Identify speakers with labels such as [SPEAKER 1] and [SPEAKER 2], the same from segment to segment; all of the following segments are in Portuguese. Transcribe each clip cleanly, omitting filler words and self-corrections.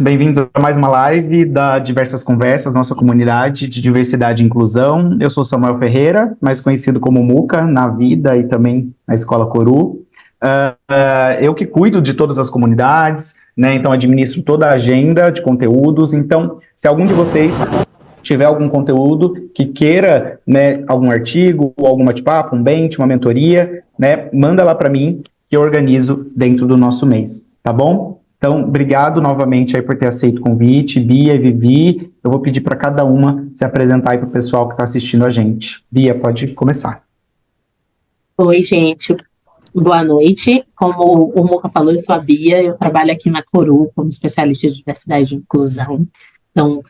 [SPEAKER 1] Bem-vindos a mais uma live da Diversas Conversas, nossa comunidade de diversidade e inclusão. Eu sou Samuel Ferreira, mais conhecido como Muca, na vida e também na Escola Coru. Eu que cuido de todas as comunidades, né? Então administro toda a agenda de conteúdos. Então, se algum de vocês tiver algum conteúdo que queira, né, algum artigo, algum bate-papo, um bench, uma mentoria, né, manda lá para mim que eu organizo dentro do nosso mês, tá bom? Então, obrigado novamente aí por ter aceito o convite, Bia e Vivi. Eu vou pedir para cada uma se apresentar aí para o pessoal que está assistindo a gente. Bia, pode começar.
[SPEAKER 2] Oi, gente. Boa noite. Como o Muca falou, eu sou a Bia, eu trabalho aqui na Coru como especialista de diversidade e inclusão. Então,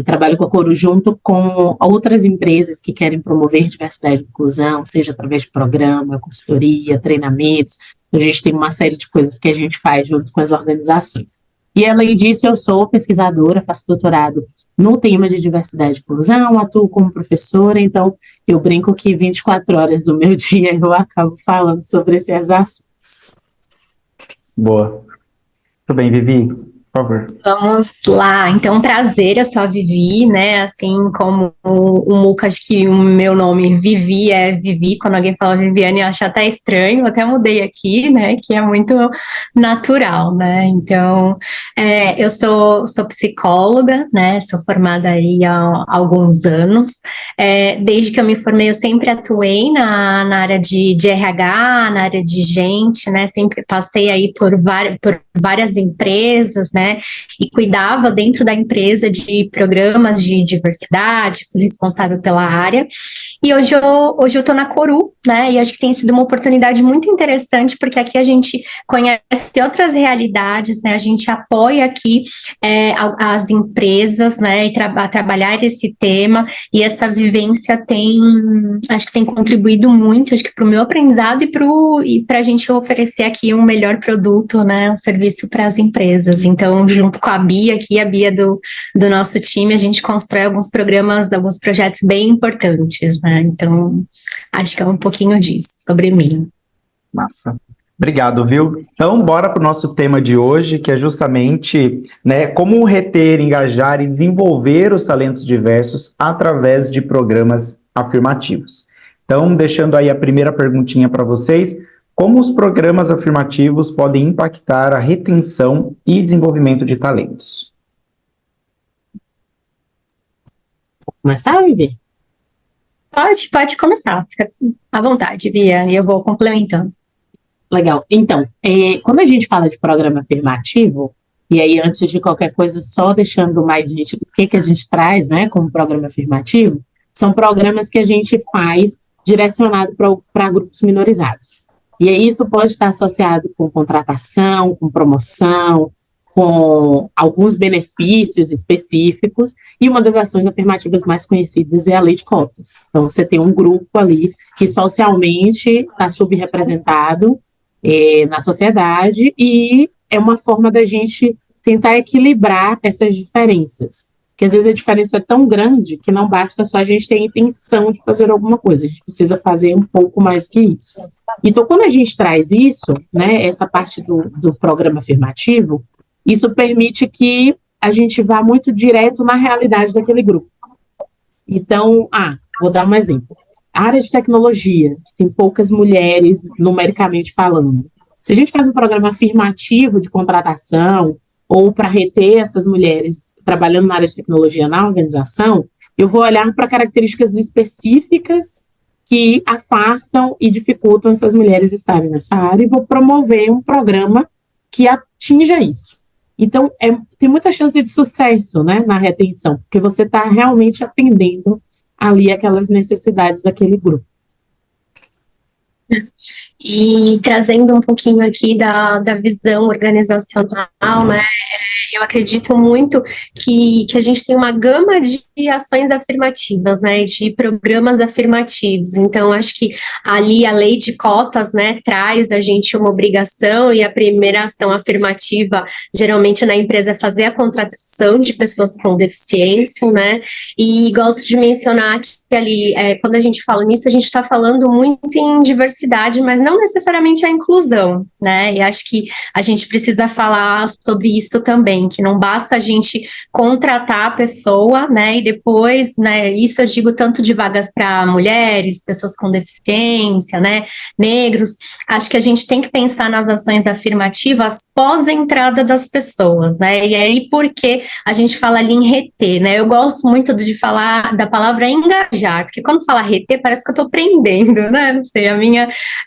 [SPEAKER 2] trabalho com a Coru junto com outras empresas que querem promover diversidade e inclusão, seja através de programa, consultoria, treinamentos. A gente tem uma série de coisas que a gente faz junto com as organizações. E, além disso, eu sou pesquisadora, faço doutorado no tema de diversidade e inclusão, atuo como professora, então eu brinco que 24 horas do meu dia eu acabo falando sobre esses assuntos.
[SPEAKER 1] Boa. Tudo bem, Vivi? Por favor.
[SPEAKER 3] Vamos lá, então prazer, eu sou a Vivi, né, assim como o Muca, acho que o meu nome Vivi é Vivi, quando alguém fala Viviane eu acho até estranho, eu até mudei aqui, né, que é muito natural, né, então eu sou psicóloga, né, sou formada aí há alguns anos, desde que eu me formei eu sempre atuei na área de RH, na área de gente, né, sempre passei aí por várias empresas, né, e cuidava dentro da empresa de programas de diversidade, fui responsável pela área, e hoje eu tô na Coru, né, e acho que tem sido uma oportunidade muito interessante, porque aqui a gente conhece outras realidades, né, a gente apoia aqui as empresas, né, a trabalhar esse tema, e essa vivência acho que tem contribuído muito, acho que para o meu aprendizado e para a gente oferecer aqui um melhor produto, né, um serviço para as empresas. Então, junto com a Bia aqui, a Bia do nosso time, a gente constrói alguns programas, alguns projetos bem importantes, né? Então, acho que é um pouquinho disso, sobre mim.
[SPEAKER 1] Massa. Obrigado, viu? Então, bora para o nosso tema de hoje, que é justamente, né, como reter, engajar e desenvolver os talentos diversos através de programas afirmativos. Então, deixando aí a primeira perguntinha para vocês, como os programas afirmativos podem impactar a retenção e desenvolvimento de talentos?
[SPEAKER 2] Vou começar, Vivi?
[SPEAKER 3] Pode começar, fica à vontade, Bia, e eu vou complementando.
[SPEAKER 2] Legal. Então, quando a gente fala de programa afirmativo, e aí antes de qualquer coisa, só deixando mais nítido o que a gente traz, né, como programa afirmativo, são programas que a gente faz direcionado para grupos minorizados. E aí isso pode estar associado com contratação, com promoção, com alguns benefícios específicos, e uma das ações afirmativas mais conhecidas é a lei de cotas. Então, você tem um grupo ali que socialmente está subrepresentado na sociedade, e é uma forma da gente tentar equilibrar essas diferenças. Porque às vezes a diferença é tão grande que não basta só a gente ter a intenção de fazer alguma coisa, a gente precisa fazer um pouco mais que isso. Então, quando a gente traz isso, né, essa parte do programa afirmativo, isso permite que a gente vá muito direto na realidade daquele grupo. Então, vou dar um exemplo. A área de tecnologia, tem poucas mulheres numericamente falando. Se a gente faz um programa afirmativo de contratação, ou para reter essas mulheres trabalhando na área de tecnologia na organização, eu vou olhar para características específicas que afastam e dificultam essas mulheres estarem nessa área e vou promover um programa que atinja isso. Então, tem muita chance de sucesso, né, na retenção, porque você está realmente atendendo ali aquelas necessidades daquele grupo.
[SPEAKER 3] E trazendo um pouquinho aqui da visão organizacional, né, eu acredito muito que a gente tem uma gama de ações afirmativas, né, de programas afirmativos. Então, acho que ali a lei de cotas, né, traz a gente uma obrigação, e a primeira ação afirmativa, geralmente na empresa, é fazer a contratação de pessoas com deficiência, né, e gosto de mencionar ali, quando a gente fala nisso, a gente está falando muito em diversidade, mas não necessariamente a inclusão, né? E acho que a gente precisa falar sobre isso também, que não basta a gente contratar a pessoa, né? E depois, né? Isso eu digo tanto de vagas para mulheres, pessoas com deficiência, né? Negros. Acho que a gente tem que pensar nas ações afirmativas pós a entrada das pessoas, né? E aí, por que a gente fala ali em reter, né? Eu gosto muito de falar da palavra engajar, porque quando fala reter, parece que eu tô prendendo, né? Não sei,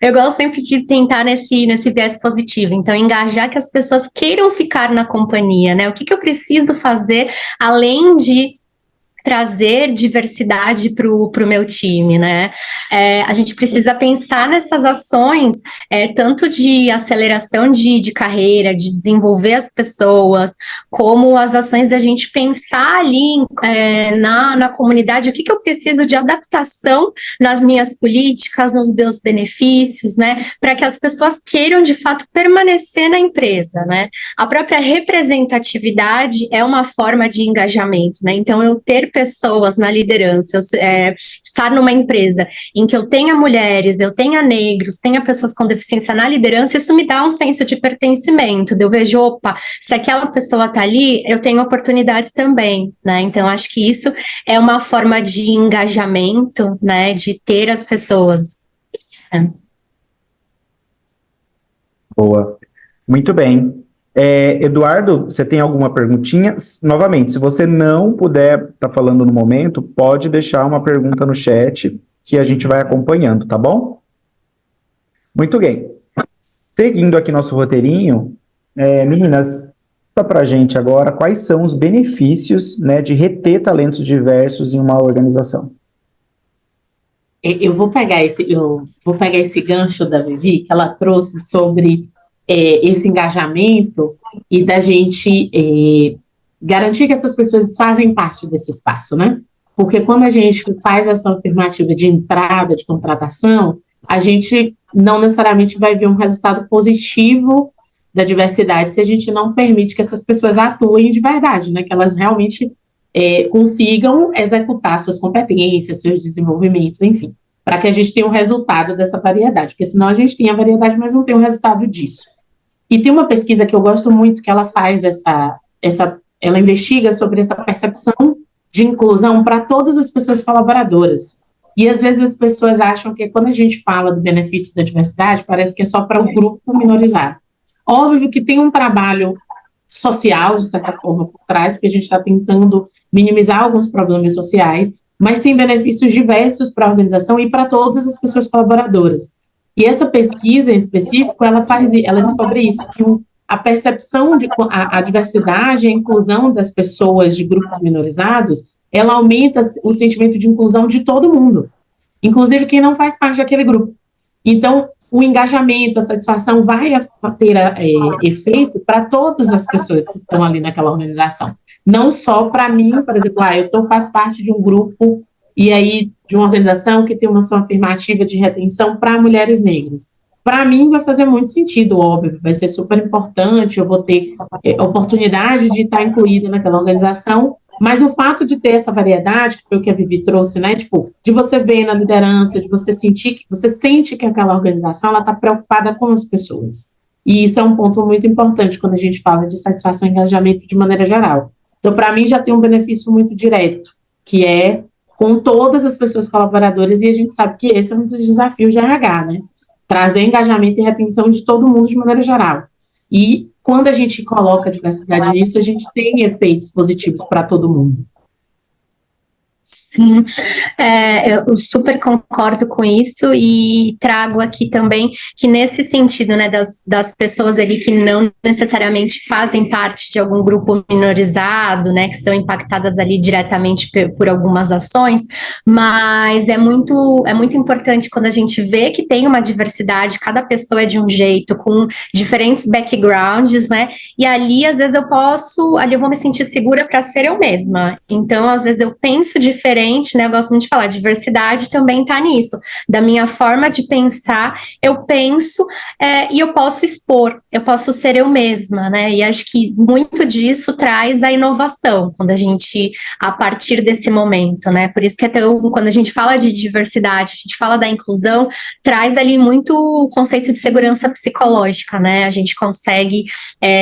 [SPEAKER 3] eu gosto sempre de tentar nesse viés positivo. Então, engajar que as pessoas queiram ficar na companhia, né? O que eu preciso fazer além de trazer diversidade para o meu time, né? A gente precisa pensar nessas ações, tanto de aceleração de carreira, de desenvolver as pessoas, como as ações da gente pensar ali na comunidade, o que eu preciso de adaptação nas minhas políticas, nos meus benefícios, né? Para que as pessoas queiram, de fato, permanecer na empresa, né? A própria representatividade é uma forma de engajamento, né? Então, eu ter pessoas na liderança, estar numa empresa em que eu tenha mulheres, eu tenha negros, tenha pessoas com deficiência na liderança, isso me dá um senso de pertencimento, eu vejo, opa, se aquela pessoa está ali, eu tenho oportunidades também, né? Então, acho que isso é uma forma de engajamento, né? De ter as pessoas.
[SPEAKER 1] Boa. Muito bem. Eduardo, você tem alguma perguntinha? Novamente, se você não puder estar falando no momento, pode deixar uma pergunta no chat que a gente vai acompanhando, tá bom? Muito bem. Seguindo aqui nosso roteirinho, meninas, conta pra gente agora quais são os benefícios, né, de reter talentos diversos em uma organização.
[SPEAKER 2] Eu vou pegar esse gancho da Vivi, que ela trouxe sobre esse engajamento e da gente garantir que essas pessoas fazem parte desse espaço, né? Porque quando a gente faz ação afirmativa de entrada, de contratação, a gente não necessariamente vai ver um resultado positivo da diversidade se a gente não permite que essas pessoas atuem de verdade, né? Que elas realmente consigam executar suas competências, seus desenvolvimentos, enfim, para que a gente tenha um resultado dessa variedade, porque senão a gente tem a variedade, mas não tem o resultado disso. E tem uma pesquisa que eu gosto muito, que ela faz ela investiga sobre essa percepção de inclusão para todas as pessoas colaboradoras. E às vezes as pessoas acham que quando a gente fala do benefício da diversidade, parece que é só para o grupo minorizado. Óbvio que tem um trabalho social, de certa forma, por trás, porque a gente está tentando minimizar alguns problemas sociais, mas tem benefícios diversos para a organização e para todas as pessoas colaboradoras. E essa pesquisa em específico, ela descobre isso, que a percepção de a diversidade, a inclusão das pessoas de grupos minorizados, ela aumenta o sentimento de inclusão de todo mundo, inclusive quem não faz parte daquele grupo. Então, o engajamento, a satisfação vai ter efeito para todas as pessoas que estão ali naquela organização. Não só para mim, por exemplo, eu faço parte de um grupo e aí de uma organização que tem uma ação afirmativa de retenção para mulheres negras. Para mim vai fazer muito sentido, óbvio, vai ser super importante, eu vou ter oportunidade de estar incluída naquela organização, mas o fato de ter essa variedade, que foi o que a Vivi trouxe, né, tipo, de você ver na liderança, de você sentir que você sente que aquela organização ela está preocupada com as pessoas. E isso é um ponto muito importante quando a gente fala de satisfação e engajamento de maneira geral. Então, para mim, já tem um benefício muito direto, que é com todas as pessoas colaboradoras, e a gente sabe que esse é um dos desafios de RH, né? Trazer engajamento e retenção de todo mundo de maneira geral. E quando a gente coloca a diversidade nisso, a gente tem efeitos positivos para todo mundo.
[SPEAKER 3] Sim, eu super concordo com isso e trago aqui também que nesse sentido, né, das pessoas ali que não necessariamente fazem parte de algum grupo minorizado, né, que são impactadas ali diretamente por algumas ações, mas é muito importante quando a gente vê que tem uma diversidade, cada pessoa é de um jeito, com diferentes backgrounds, né, e ali às vezes eu vou me sentir segura para ser eu mesma, então às vezes eu penso diferente diferente, né? Eu gosto muito de falar, diversidade também tá nisso. Da minha forma de pensar, eu penso e eu posso expor, eu posso ser eu mesma, né? E acho que muito disso traz a inovação, quando a gente, a partir desse momento, né? Por isso que até quando a gente fala de diversidade, a gente fala da inclusão, traz ali muito o conceito de segurança psicológica, né? A gente consegue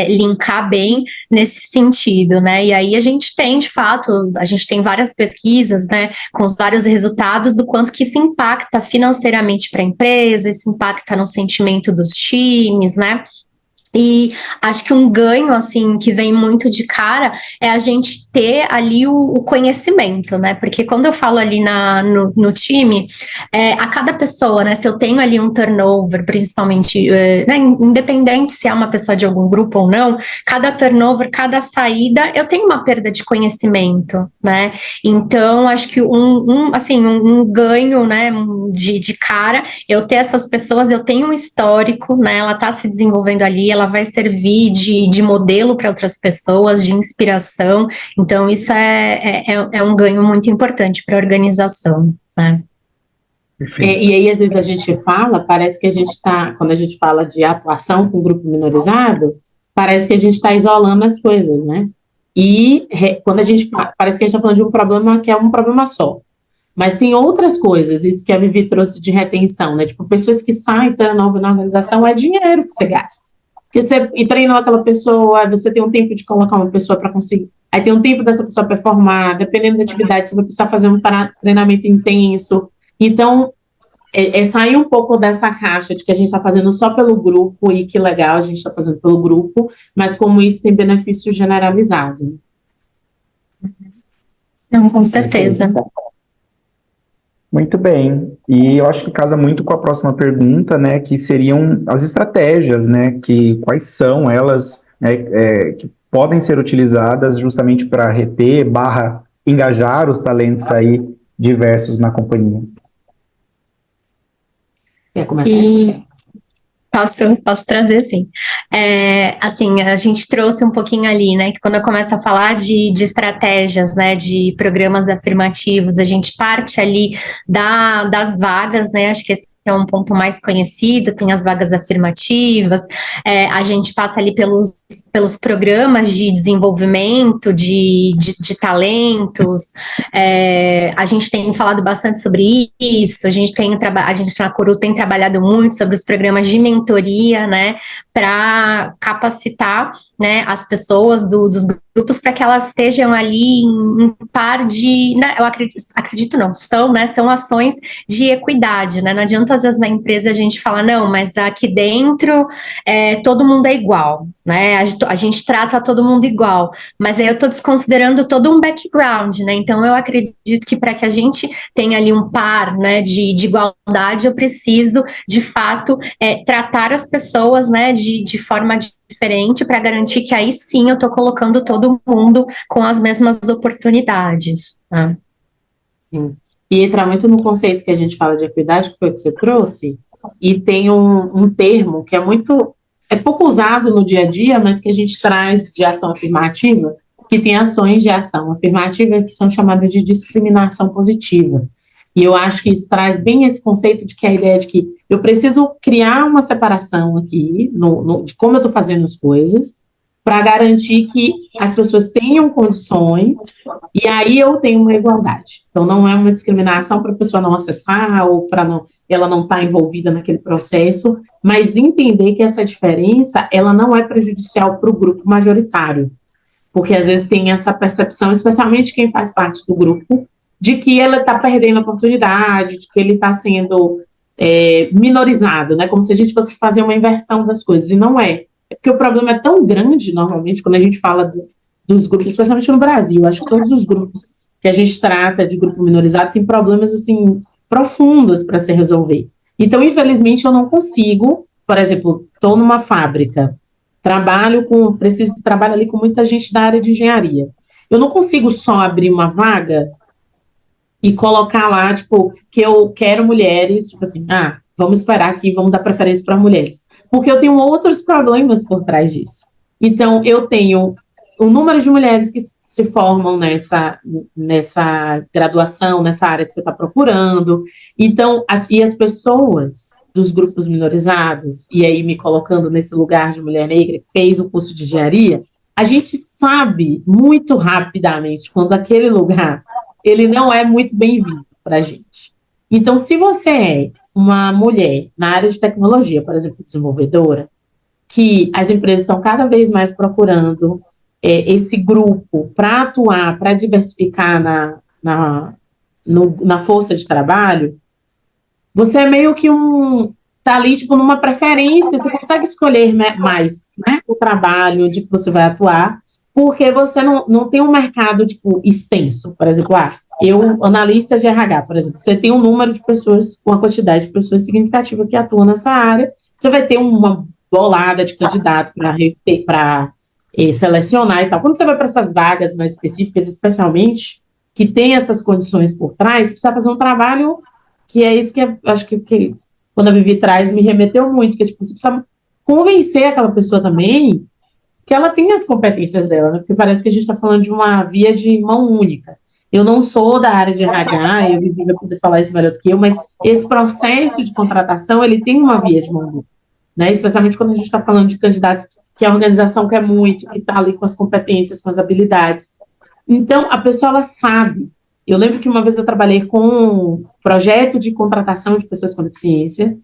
[SPEAKER 3] linkar bem nesse sentido, né? E aí a gente tem, de fato, a gente tem várias pesquisas, né, com os vários resultados do quanto que isso impacta financeiramente para a empresa, isso impacta no sentimento dos times, né? E acho que um ganho, assim, que vem muito de cara é a gente ter ali o conhecimento, né? Porque quando eu falo ali no time, a cada pessoa, né? Se eu tenho ali um turnover, principalmente, né, independente se é uma pessoa de algum grupo ou não, cada turnover, cada saída, eu tenho uma perda de conhecimento, né? Então, acho que um ganho, né, de cara, eu ter essas pessoas, eu tenho um histórico, né? Ela tá se desenvolvendo ali, ela vai servir de modelo para outras pessoas, de inspiração. Então, isso é um ganho muito importante para a organização, né?
[SPEAKER 2] E aí, às vezes, a gente fala, parece que a gente está, quando a gente fala de atuação com grupo minorizado, parece que a gente está isolando as coisas, né? E quando a gente fala, parece que a gente está falando de um problema que é um problema só. Mas tem outras coisas, isso que a Vivi trouxe de retenção, né? Tipo, pessoas que saem turnover na organização é dinheiro que você gasta. Porque você treinou aquela pessoa, aí você tem um tempo de colocar uma pessoa para conseguir. Aí tem um tempo dessa pessoa performar, dependendo da atividade, você vai precisar fazer um treinamento intenso. Então, sair um pouco dessa caixa de que a gente está fazendo só pelo grupo, e que legal, a gente está fazendo pelo grupo, mas como isso tem benefício generalizado.
[SPEAKER 3] Não, com certeza.
[SPEAKER 1] Muito bem, e eu acho que casa muito com a próxima pergunta, né, que seriam as estratégias, né, quais são elas, né, que podem ser utilizadas justamente para reter, engajar os talentos aí diversos na companhia.
[SPEAKER 2] Quer começar?
[SPEAKER 3] Posso trazer, sim. Assim, a gente trouxe um pouquinho ali, né, que quando eu começo a falar de estratégias, né, de programas afirmativos, a gente parte ali das vagas, né, acho que esse é um ponto mais conhecido, tem as vagas afirmativas, a gente passa ali pelos programas de desenvolvimento de talentos, a gente tem falado bastante sobre isso, a gente na Coru tem trabalhado muito sobre os programas de mentoria, né, para capacitar, né, as pessoas dos grupos para que elas estejam ali em par de, né, eu acredito não, são ações de equidade, né, não adianta às vezes na empresa a gente falar, não, mas aqui dentro todo mundo é igual, né, a gente trata todo mundo igual, mas aí eu estou desconsiderando todo um background, né, então eu acredito que para que a gente tenha ali um par, né, de igualdade, eu preciso, de fato, tratar as pessoas, né, de forma diferente para garantir que aí sim eu estou colocando todo mundo com as mesmas oportunidades. Né?
[SPEAKER 2] Sim. E entra muito no conceito que a gente fala de equidade, que foi o que você trouxe, e tem um termo que é pouco usado no dia a dia, mas que a gente traz de ação afirmativa, que tem ações de ação afirmativa que são chamadas de discriminação positiva. E eu acho que isso traz bem esse conceito de que a ideia de que eu preciso criar uma separação aqui de como eu estou fazendo as coisas para garantir que as pessoas tenham condições e aí eu tenho uma igualdade. Então, não é uma discriminação para a pessoa não acessar ou para ela não estar envolvida naquele processo, mas entender que essa diferença ela não é prejudicial para o grupo majoritário, porque às vezes tem essa percepção, especialmente quem faz parte do grupo, de que ele está perdendo a oportunidade, de que ele está sendo minorizado, né? Como se a gente fosse fazer uma inversão das coisas, e não é. É porque o problema é tão grande, normalmente, quando a gente fala dos grupos, especialmente no Brasil, acho que todos os grupos que a gente trata de grupo minorizado têm problemas, assim, profundos para se resolver. Então, infelizmente, eu não consigo, por exemplo, estou numa fábrica, trabalho ali com muita gente da área de engenharia. Eu não consigo só abrir uma vaga e colocar lá, tipo, que eu quero mulheres, tipo assim, vamos esperar aqui, vamos dar preferência para mulheres. Porque eu tenho outros problemas por trás disso. Então, eu tenho o número de mulheres que se formam nessa graduação, nessa área que você está procurando. Então, e as pessoas dos grupos minorizados, e aí me colocando nesse lugar de mulher negra que fez o curso de engenharia, a gente sabe muito rapidamente quando aquele lugar ele não é muito bem-vindo para a gente. Então, se você é uma mulher na área de tecnologia, por exemplo, desenvolvedora, que as empresas estão cada vez mais procurando esse grupo para atuar, para diversificar na força de trabalho, você é meio que tá ali, tipo, numa preferência, você consegue escolher mais, né, o trabalho onde você vai atuar, porque você não tem um mercado, tipo, extenso. Por exemplo, eu, analista de RH, por exemplo, você tem um número de pessoas, uma quantidade de pessoas significativa que atuam nessa área, você vai ter uma bolada de candidatos para selecionar e tal. Quando você vai para essas vagas mais específicas, especialmente, que tem essas condições por trás, você precisa fazer um trabalho que é isso que acho que quando a Vivi traz, me remeteu muito, que tipo, você precisa convencer aquela pessoa também que ela tem as competências dela, né? Porque parece que a gente está falando de uma via de mão única. Eu não sou da área de RH, eu Vivi vai poder falar isso melhor do que eu, mas esse processo de contratação, ele tem uma via de mão única, né? Especialmente quando a gente está falando de candidatos que a organização quer muito, que está ali com as competências, com as habilidades. Então, a pessoa, ela sabe. Eu lembro que uma vez eu trabalhei com um projeto de contratação de pessoas com deficiência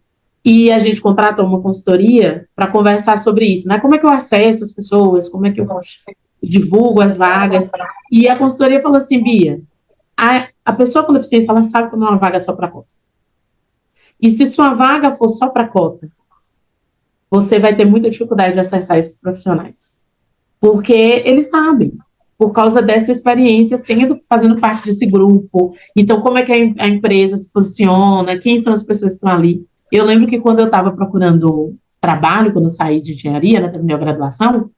[SPEAKER 2] e a gente contrata uma consultoria para conversar sobre isso, né? Como é que eu acesso as pessoas, como é que eu divulgo as vagas. E a consultoria falou assim, Bia, a pessoa com deficiência, ela sabe quando é uma vaga só para cota. E se sua vaga for só para cota, você vai ter muita dificuldade de acessar esses profissionais. Porque eles sabem, por causa dessa experiência, fazendo parte desse grupo. Então, como é que a empresa se posiciona, quem são as pessoas que estão ali. Eu lembro que quando eu estava procurando trabalho, quando eu saí de engenharia, né, terminei a graduação,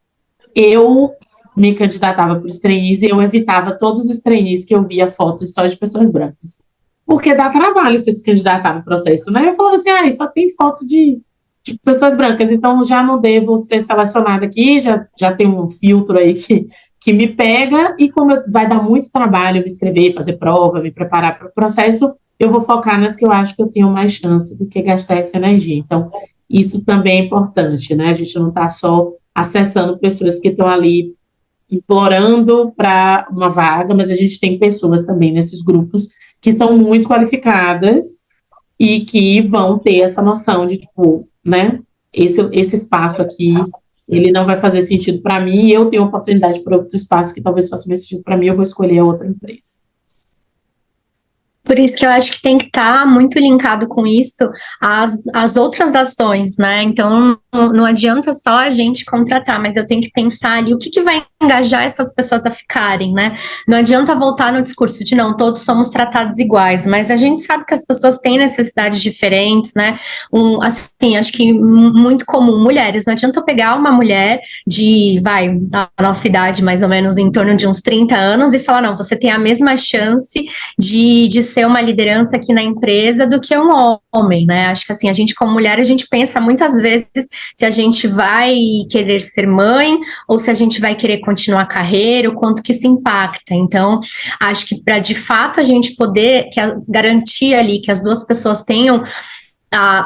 [SPEAKER 2] eu me candidatava para os trainees e eu evitava todos os trainees que eu via fotos só de pessoas brancas. Porque dá trabalho você se candidatar no processo, né? Eu falava assim, só tem foto de pessoas brancas, então já não devo ser selecionada aqui, já tem um filtro aí que me pega, e como vai dar muito trabalho me inscrever, fazer prova, me preparar para o processo, eu vou focar nas que eu acho que eu tenho mais chance do que gastar essa energia. Então, isso também é importante, né? A gente não está só acessando pessoas que estão ali implorando para uma vaga, mas a gente tem pessoas também nesses grupos que são muito qualificadas e que vão ter essa noção de, tipo, né, esse espaço aqui, ele não vai fazer sentido para mim, eu tenho oportunidade para outro espaço que talvez faça mais sentido para mim, eu vou escolher a outra empresa.
[SPEAKER 3] Por isso que eu acho que tem que estar muito linkado com isso as outras ações, né? Então, não adianta só a gente contratar, mas eu tenho que pensar ali o que vai engajar essas pessoas a ficarem, né? Não adianta voltar no discurso de não, todos somos tratados iguais, mas a gente sabe que as pessoas têm necessidades diferentes, né? Assim, acho que muito comum, mulheres, não adianta eu pegar uma mulher da nossa idade, mais ou menos em torno de uns 30 anos, e falar, não, você tem a mesma chance de ser uma liderança aqui na empresa do que um homem, né? Acho que assim, a gente como mulher, a gente pensa muitas vezes se a gente vai querer ser mãe ou se a gente vai querer continuar a carreira, o quanto que isso impacta. Então, acho que para de fato a gente poder garantir ali que as duas pessoas tenham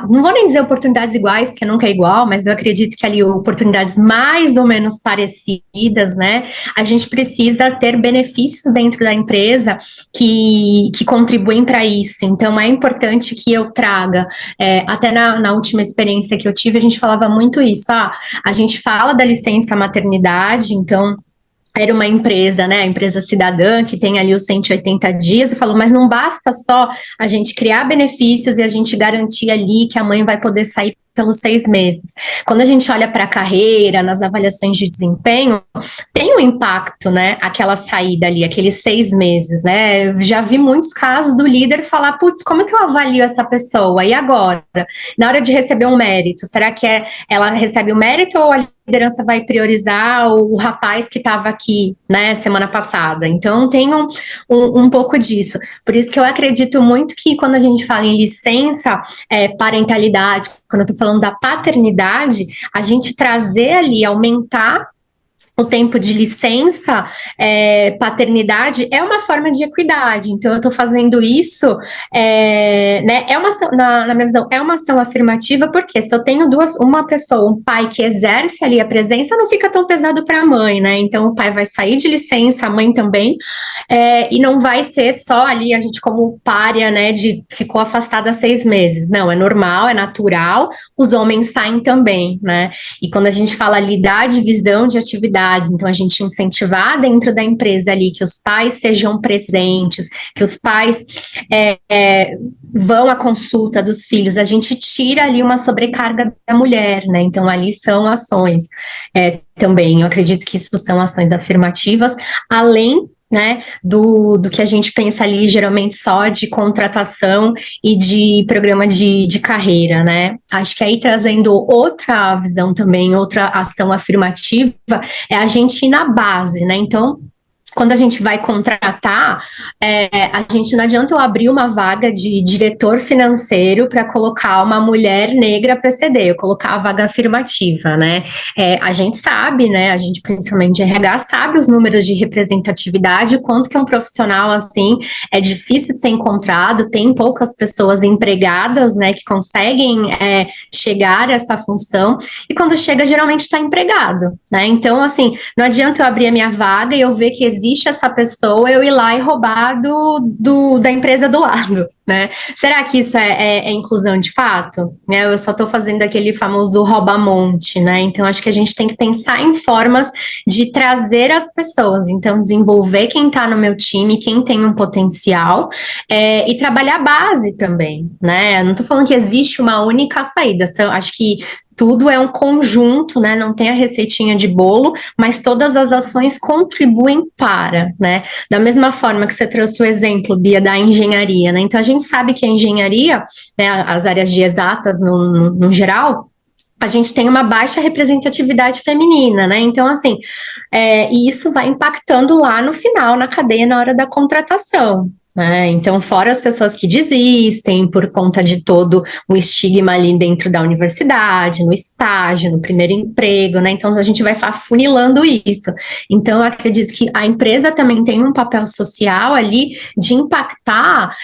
[SPEAKER 3] não vou nem dizer oportunidades iguais, porque nunca é igual, mas eu acredito que ali oportunidades mais ou menos parecidas, né? A gente precisa ter benefícios dentro da empresa que contribuem para isso. Então, é importante que eu traga, até na última experiência que eu tive, a gente falava muito isso. A gente fala da licença maternidade, então era uma empresa, né, a empresa cidadã, que tem ali os 180 dias, e falou, mas não basta só a gente criar benefícios e a gente garantir ali que a mãe vai poder sair pelos 6 meses. Quando a gente olha para a carreira, nas avaliações de desempenho, tem um impacto, né, aquela saída ali, aqueles 6 meses, né, eu já vi muitos casos do líder falar, putz, como é que eu avalio essa pessoa? E agora? Na hora de receber um mérito, será que ela recebe o mérito ou a liderança vai priorizar o rapaz que estava aqui, né, semana passada? Então, tem um pouco disso. Por isso que eu acredito muito que quando a gente fala em licença parentalidade, quando eu estou falando da paternidade, a gente trazer ali, aumentar o tempo de licença, paternidade, é uma forma de equidade. Então, eu estou fazendo isso, né, na minha visão, é uma ação afirmativa, porque se eu tenho uma pessoa, um pai que exerce ali a presença, não fica tão pesado para a mãe, né? Então, o pai vai sair de licença, a mãe também, e não vai ser só ali a gente como pária, né, de ficou afastada há 6 meses. Não, é normal, é natural, os homens saem também, né? E quando a gente fala ali da divisão de atividades, então a gente incentivar dentro da empresa ali que os pais sejam presentes, que os pais vão à consulta dos filhos, a gente tira ali uma sobrecarga da mulher, né? Então ali são ações também, eu acredito que isso são ações afirmativas, além, né, do que a gente pensa ali geralmente só de contratação e de programa de carreira, né? Acho que aí trazendo outra visão também, outra ação afirmativa, é a gente ir na base, né? Então, quando a gente vai contratar, a gente não adianta eu abrir uma vaga de diretor financeiro para colocar uma mulher negra PCD, eu colocar a vaga afirmativa, né? A gente sabe, né? A gente, principalmente RH, sabe os números de representatividade, quanto que um profissional assim é difícil de ser encontrado, tem poucas pessoas empregadas, né, que conseguem chegar a essa função, e quando chega, geralmente está empregado, né? Então, não adianta eu abrir a minha vaga e eu ver que existe essa pessoa, eu ir lá e roubar da empresa do lado, né? Será que isso é inclusão de fato? Eu só estou fazendo aquele famoso rouba-monte, né? Então, acho que a gente tem que pensar em formas de trazer as pessoas, então, desenvolver quem está no meu time, quem tem um potencial, e trabalhar a base também, né? Eu não estou falando que existe uma única saída, acho que tudo é um conjunto, né? Não tem a receitinha de bolo, mas todas as ações contribuem para, né? Da mesma forma que você trouxe o exemplo, Bia, da engenharia, né? Então, a gente sabe que a engenharia, né, as áreas de exatas no geral, a gente tem uma baixa representatividade feminina, né? Então, e isso vai impactando lá no final, na cadeia, na hora da contratação. Então, fora as pessoas que desistem por conta de todo o estigma ali dentro da universidade, no estágio, no primeiro emprego, né? Então, a gente vai afunilando isso. Então, eu acredito que a empresa também tem um papel social ali de impactar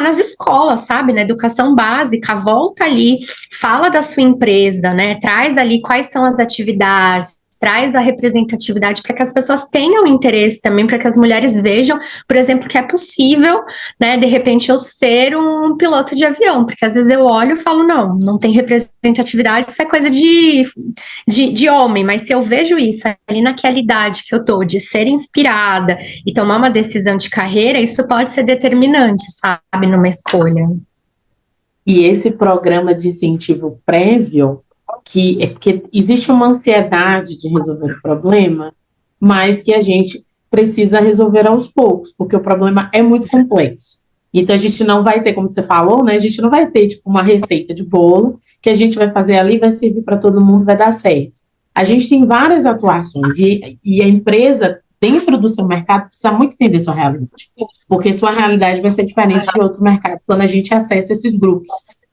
[SPEAKER 3] nas escolas, sabe? Na educação básica, volta ali, fala da sua empresa, né? Traz ali quais são as atividades, traz a representatividade para que as pessoas tenham interesse também, para que as mulheres vejam, por exemplo, que é possível, né, de repente eu ser um piloto de avião, porque às vezes eu olho e falo, não tem representatividade, isso é coisa de homem, mas se eu vejo isso ali naquela idade que eu tô, de ser inspirada e tomar uma decisão de carreira, isso pode ser determinante, sabe, numa escolha.
[SPEAKER 2] E esse programa de incentivo prévio, que é porque existe uma ansiedade de resolver o problema, mas que a gente precisa resolver aos poucos, porque o problema é muito complexo. Então, a gente não vai ter, como você falou, né, a gente não vai ter, tipo, uma receita de bolo que a gente vai fazer ali, vai servir para todo mundo, vai dar certo. A gente tem várias atuações, e a empresa, dentro do seu mercado, precisa muito entender sua realidade, porque sua realidade vai ser diferente de outro mercado quando a gente acessa esses grupos.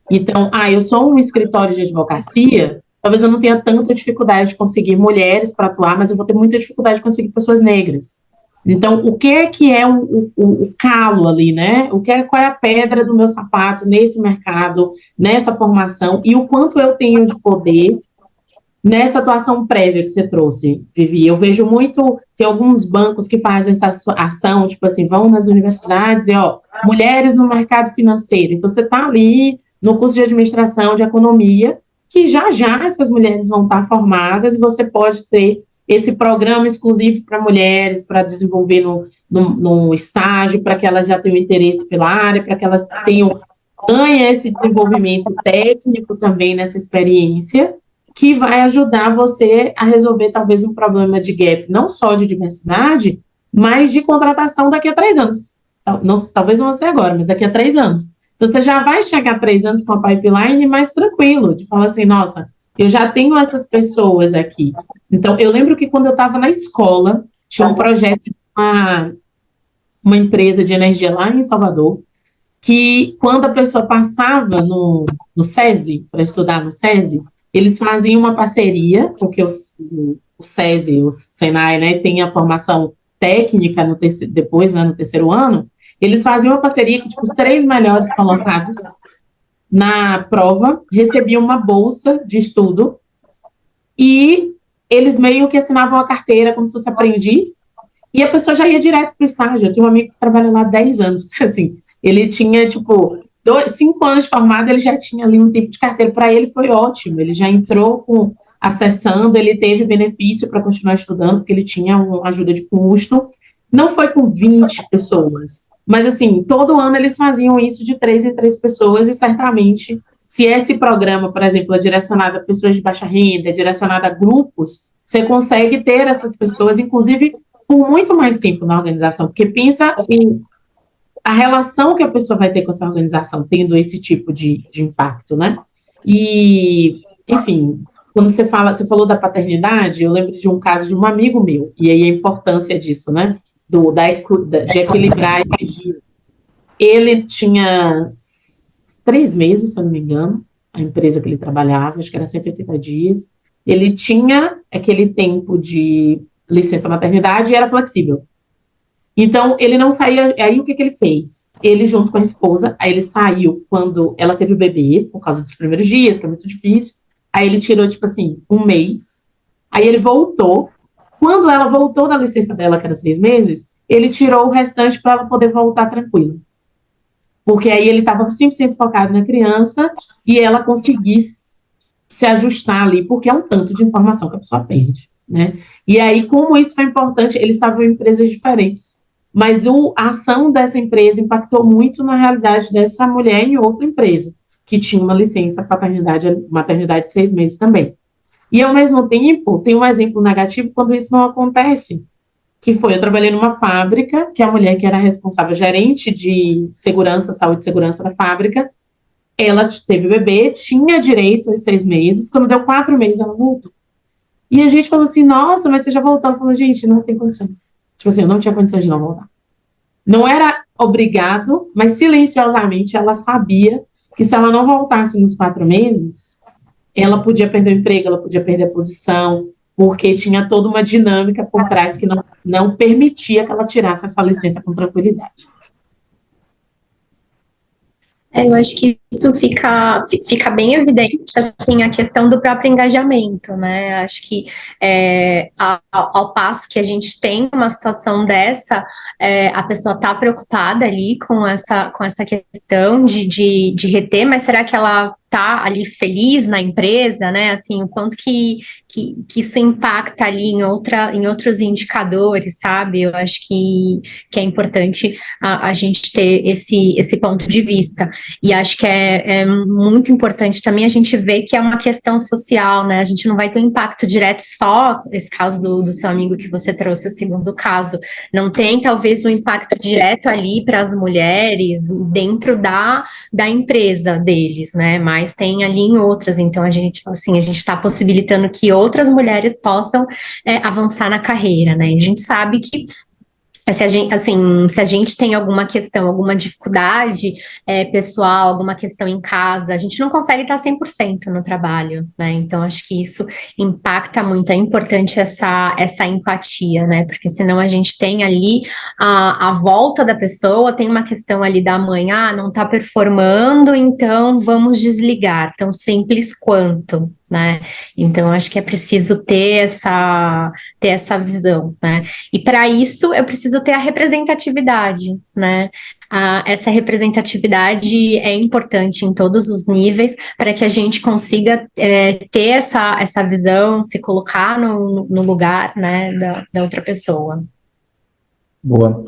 [SPEAKER 2] Então, eu sou um escritório de advocacia, talvez eu não tenha tanta dificuldade de conseguir mulheres para atuar, mas eu vou ter muita dificuldade de conseguir pessoas negras. Então, o que é o calo ali, né? Qual é a pedra do meu sapato nesse mercado, nessa formação, e o quanto eu tenho de poder nessa atuação prévia que você trouxe, Vivi. Eu vejo muito, tem alguns bancos que fazem essa ação, tipo assim, vão nas universidades e, mulheres no mercado financeiro. Então, você está ali no curso de administração, de economia, que já essas mulheres vão estar formadas e você pode ter esse programa exclusivo para mulheres, para desenvolver no estágio, para que elas já tenham interesse pela área, para que elas ganhem esse desenvolvimento técnico também nessa experiência, que vai ajudar você a resolver talvez um problema de gap, não só de diversidade, mas de contratação daqui a 3 anos. Talvez não seja agora, mas daqui a 3 anos. Então, você já vai chegar a 3 anos com a pipeline mais tranquilo, de falar assim, nossa, eu já tenho essas pessoas aqui. Então, eu lembro que quando eu estava na escola, tinha um projeto de uma empresa de energia lá em Salvador, que quando a pessoa passava no SESI, para estudar no SESI, eles faziam uma parceria, porque o SESI, o Senai, né, tem a formação técnica depois, né, no terceiro ano, eles faziam uma parceria que, tipo, os 3 melhores colocados na prova recebiam uma bolsa de estudo e eles meio que assinavam a carteira como se fosse aprendiz e a pessoa já ia direto para o estágio. Eu tenho um amigo que trabalha lá há 10 anos, assim, ele tinha, tipo, 5 anos de formado, ele já tinha ali um tempo de carteira. Para ele foi ótimo, ele já entrou acessando, ele teve benefício para continuar estudando, porque ele tinha uma ajuda de custo. Não foi com 20 pessoas, mas assim, todo ano eles faziam isso de 3 em 3 pessoas, e certamente, se esse programa, por exemplo, é direcionado a pessoas de baixa renda, é direcionado a grupos, você consegue ter essas pessoas, inclusive, por muito mais tempo na organização, porque pensa em a relação que a pessoa vai ter com essa organização, tendo esse tipo de impacto, né? E, enfim, quando você falou da paternidade, eu lembro de um caso de um amigo meu, e aí a importância disso, né? De equilibrar esse giro. Ele tinha 3 meses, se eu não me engano, a empresa que ele trabalhava, acho que era 180 dias. Ele tinha aquele tempo de licença maternidade e era flexível. Então, ele não saía. Aí, o que ele fez? Ele, junto com a esposa, aí ele saiu quando ela teve o bebê, por causa dos primeiros dias, que é muito difícil. Aí, ele tirou, tipo assim, 1 mês. Aí, ele voltou. Quando ela voltou da licença dela, que era 6 meses, ele tirou o restante para ela poder voltar tranquilo. Porque aí ele estava 100% focado na criança e ela conseguisse se ajustar ali, porque é um tanto de informação que a pessoa perde, né? E aí, como isso foi importante, eles estavam em empresas diferentes. Mas a ação dessa empresa impactou muito na realidade dessa mulher em outra empresa, que tinha uma licença maternidade de 6 meses também. E, ao mesmo tempo, tem um exemplo negativo quando isso não acontece, que foi, eu trabalhei numa fábrica, que a mulher que era responsável, gerente de segurança, saúde e segurança da fábrica, ela teve bebê, tinha direito aos 6 meses, quando deu 4 meses ela voltou. E a gente falou assim, nossa, mas você já voltou? Ela falou, gente, não tem condições. Tipo assim, eu não tinha condições de não voltar. Não era obrigado, mas silenciosamente ela sabia que se ela não voltasse nos 4 meses, ela podia perder o emprego, ela podia perder a posição, porque tinha toda uma dinâmica por trás que não permitia que ela tirasse essa licença com tranquilidade.
[SPEAKER 3] Eu acho que isso fica bem evidente, assim, a questão do próprio engajamento, né? Acho que ao passo que a gente tem uma situação dessa, a pessoa está preocupada ali com essa questão de reter, mas será que ela tá ali feliz na empresa, né? Assim, o quanto que isso impacta ali em outros indicadores, sabe? Eu acho que é importante a gente ter esse ponto de vista. E acho que é muito importante também a gente ver que é uma questão social, né? A gente não vai ter um impacto direto só, esse caso do seu amigo que você trouxe, o segundo caso. Não tem, talvez, um impacto direto ali para as mulheres dentro da empresa deles, né? Mas tem ali em outras. Então, a gente está possibilitando que outras mulheres possam avançar na carreira, né? E a gente sabe que se a gente tem alguma questão, alguma dificuldade pessoal, alguma questão em casa, a gente não consegue estar 100% no trabalho, né? Então, acho que isso impacta muito. É importante essa empatia, né? Porque senão a gente tem ali a volta da pessoa, tem uma questão ali da mãe, não está performando, então vamos desligar, tão simples quanto, né? Então, acho que é preciso ter essa visão, né? E para isso, eu preciso ter a representatividade, né? Essa representatividade é importante em todos os níveis para que a gente consiga ter essa visão, se colocar no lugar, né, da outra pessoa.
[SPEAKER 1] Boa.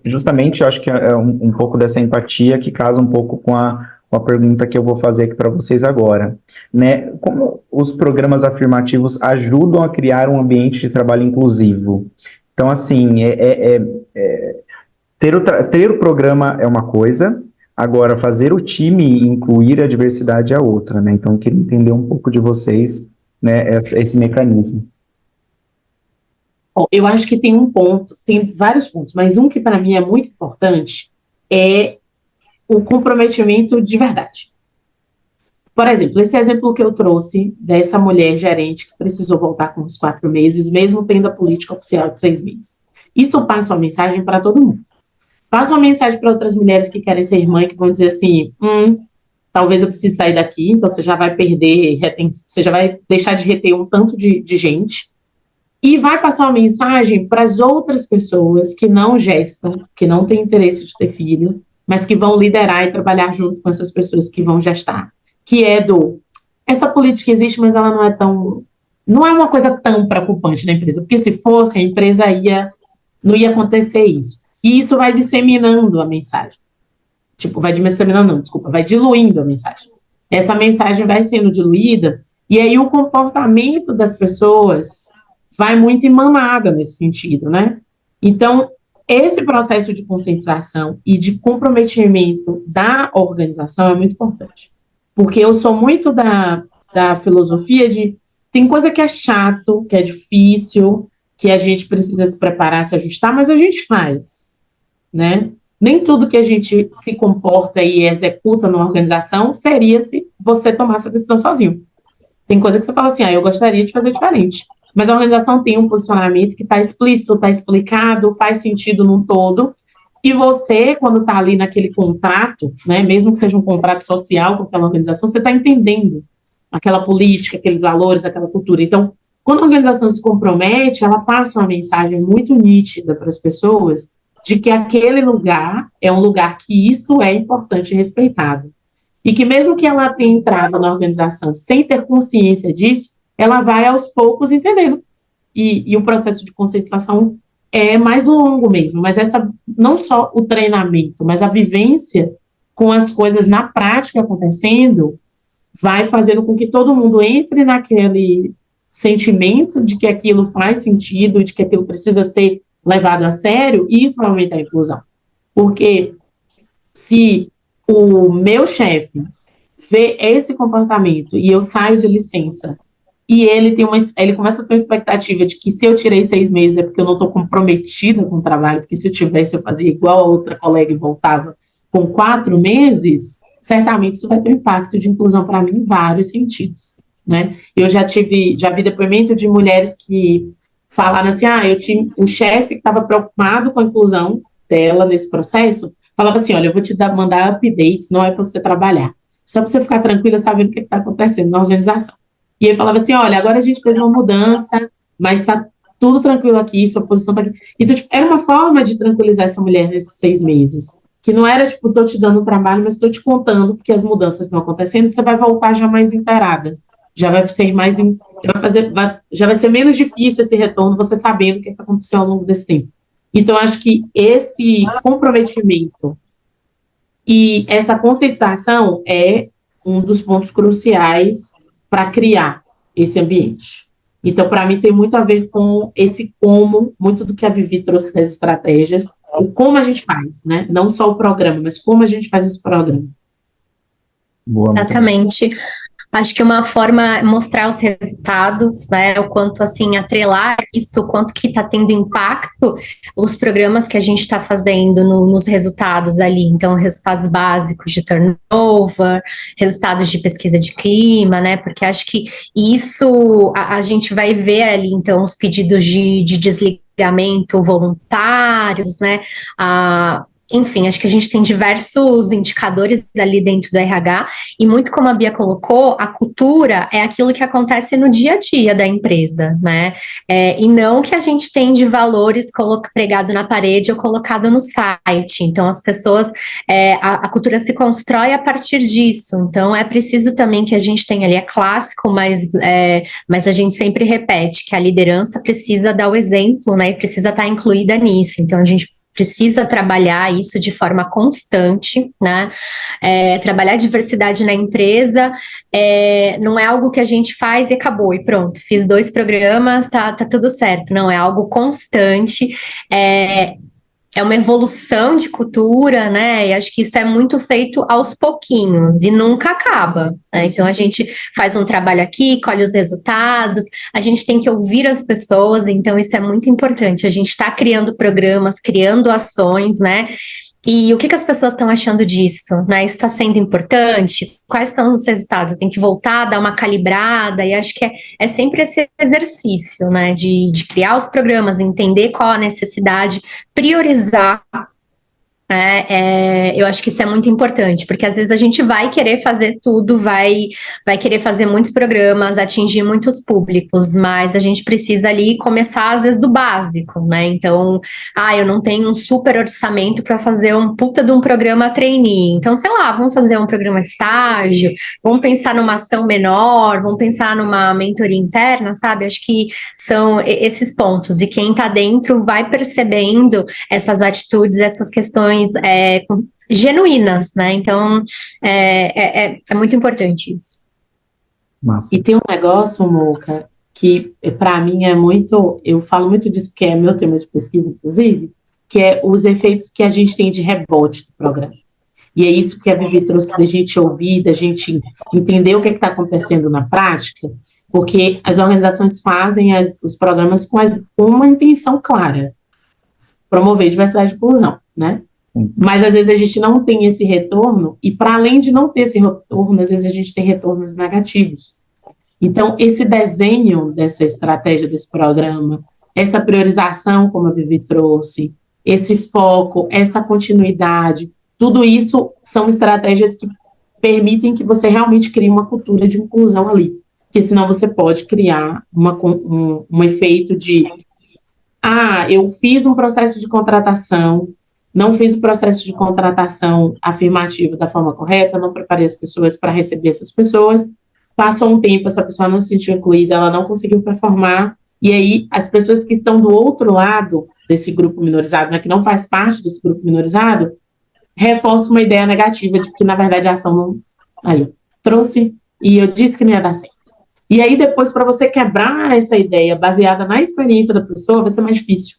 [SPEAKER 1] Justamente, eu acho que é um pouco dessa empatia que casa um pouco com a pergunta que eu vou fazer aqui para vocês agora, né? Como os programas afirmativos ajudam a criar um ambiente de trabalho inclusivo? Então, assim, ter o programa é uma coisa, agora fazer o time e incluir a diversidade é outra, né? Então, eu queria entender um pouco de vocês, né, esse mecanismo.
[SPEAKER 2] Bom, eu acho que tem tem vários pontos, mas um que para mim é muito importante é o comprometimento de verdade. Por exemplo, esse exemplo que eu trouxe dessa mulher gerente que precisou voltar com uns 4 meses, mesmo tendo a política oficial de 6 meses. Isso passa uma mensagem para todo mundo. Passa uma mensagem para outras mulheres que querem ser mãe, que vão dizer assim, talvez eu precise sair daqui, então você já vai perder, você já vai deixar de reter um tanto de gente, e vai passar uma mensagem para as outras pessoas que não gestam, que não têm interesse de ter filho, mas que vão liderar e trabalhar junto com essas pessoas que vão gestar, que é essa política existe, mas ela não é uma coisa tão preocupante na empresa, porque se fosse, a empresa não ia acontecer isso. E isso vai disseminando a mensagem. Vai diluindo a mensagem. Essa mensagem vai sendo diluída, e aí o comportamento das pessoas vai muito emanada nesse sentido, né? Então, esse processo de conscientização e de comprometimento da organização é muito importante. Porque eu sou muito da filosofia de tem coisa que é chato, que é difícil, que a gente precisa se preparar, se ajustar, mas a gente faz, né? Nem tudo que a gente se comporta e executa numa organização seria se você tomasse a decisão sozinho. Tem coisa que você fala assim, eu gostaria de fazer diferente. Mas a organização tem um posicionamento que está explícito, está explicado, faz sentido num todo, e você, quando está ali naquele contrato, né, mesmo que seja um contrato social com aquela organização, você está entendendo aquela política, aqueles valores, aquela cultura. Então, quando a organização se compromete, ela passa uma mensagem muito nítida para as pessoas de que aquele lugar é um lugar que isso é importante e respeitado. E que mesmo que ela tenha entrado na organização sem ter consciência disso, ela vai aos poucos entendendo. E o processo de conscientização é mais longo mesmo, mas não só o treinamento, mas a vivência com as coisas na prática acontecendo, vai fazendo com que todo mundo entre naquele sentimento de que aquilo faz sentido, de que aquilo precisa ser levado a sério, e isso vai aumentar a inclusão. Porque se o meu chefe vê esse comportamento e eu saio de licença e ele começa a ter uma expectativa de que se eu tirei 6 meses é porque eu não estou comprometida com o trabalho, porque se eu tivesse eu fazia igual a outra colega e voltava com 4 meses, certamente isso vai ter um impacto de inclusão para mim em vários sentidos, né? Eu já vi depoimento de mulheres que falaram assim, eu tinha um chefe que estava preocupado com a inclusão dela nesse processo, falava assim, olha, eu vou te mandar updates, não é para você trabalhar, só para você ficar tranquila sabendo o que está acontecendo na organização. E ele falava assim, olha, agora a gente fez uma mudança, mas está tudo tranquilo aqui, sua posição está aqui. Então, era uma forma de tranquilizar essa mulher nesses 6 meses, que não era, estou te dando trabalho, mas estou te contando porque as mudanças estão acontecendo, você vai voltar já mais inteirada, já vai ser mais, já vai ser menos difícil esse retorno, você sabendo o que aconteceu ao longo desse tempo. Então, acho que esse comprometimento e essa conscientização é um dos pontos cruciais para criar esse ambiente. Então, para mim, tem muito a ver com esse como, muito do que a Vivi trouxe das estratégias, o como a gente faz, né? Não só o programa, mas como a gente faz esse programa.
[SPEAKER 1] Boa,
[SPEAKER 3] exatamente. Acho que uma forma é mostrar os resultados, né, o quanto, assim, atrelar isso, o quanto que está tendo impacto os programas que a gente está fazendo nos resultados ali. Então, resultados básicos de turnover, resultados de pesquisa de clima, né, porque acho que isso a gente vai ver ali, então, os pedidos de desligamento voluntários, né, enfim, acho que a gente tem diversos indicadores ali dentro do RH, e muito como a Bia colocou, a cultura é aquilo que acontece no dia a dia da empresa, né? E não que a gente tem de valores pregado na parede ou colocado no site. Então, as pessoas, a cultura se constrói a partir disso. Então, é preciso também que a gente tenha ali, é clássico, mas a gente sempre repete que a liderança precisa dar o exemplo, né? E precisa estar incluída nisso. Então, a gente precisa trabalhar isso de forma constante, né? Trabalhar diversidade na empresa não é algo que a gente faz e acabou, e pronto, fiz 2 programas, tá tudo certo. Não, é algo constante, é uma evolução de cultura, né? E acho que isso é muito feito aos pouquinhos e nunca acaba, né? Então a gente faz um trabalho aqui, colhe os resultados, a gente tem que ouvir as pessoas, então isso é muito importante. A gente está criando programas, criando ações, né? E o que as pessoas estão achando disso, né? Isso está sendo importante? Quais são os resultados? Tem que voltar, dar uma calibrada, e acho que é sempre esse exercício, né? De criar os programas, entender qual a necessidade, priorizar. Eu acho que isso é muito importante, porque às vezes a gente vai querer fazer tudo, vai querer fazer muitos programas, atingir muitos públicos, mas a gente precisa ali começar às vezes do básico, né? Então, eu não tenho um super orçamento para fazer um puta de um programa trainee, então, sei lá, vamos fazer um programa estágio, vamos pensar numa ação menor, vamos pensar numa mentoria interna, sabe? Acho que são esses pontos, e quem está dentro vai percebendo essas atitudes, essas questões genuínas, né? Então, é muito importante isso.
[SPEAKER 1] Massa.
[SPEAKER 2] E tem um negócio, Moca, que para mim é muito, eu falo muito disso porque é meu tema de pesquisa, inclusive, que é os efeitos que a gente tem de rebote do programa. E é isso que a Vivi trouxe da gente ouvir, da gente entender o que está acontecendo na prática, porque as organizações fazem os programas com uma intenção clara, promover diversidade e inclusão, né? Mas às vezes a gente não tem esse retorno, e para além de não ter esse retorno, às vezes a gente tem retornos negativos. Então, esse desenho dessa estratégia, desse programa, essa priorização, como a Vivi trouxe, esse foco, essa continuidade, tudo isso são estratégias que permitem que você realmente crie uma cultura de inclusão ali, porque senão você pode criar um efeito de eu fiz um processo de contratação, não fiz o processo de contratação afirmativo da forma correta, não preparei as pessoas para receber essas pessoas, passou um tempo, essa pessoa não se sentiu incluída, ela não conseguiu performar, e aí as pessoas que estão do outro lado desse grupo minorizado, né, que não faz parte desse grupo minorizado, reforçam uma ideia negativa de que, na verdade, a ação não... Aí, eu trouxe e eu disse que não ia dar certo. E aí, depois, para você quebrar essa ideia baseada na experiência da pessoa, vai ser mais difícil.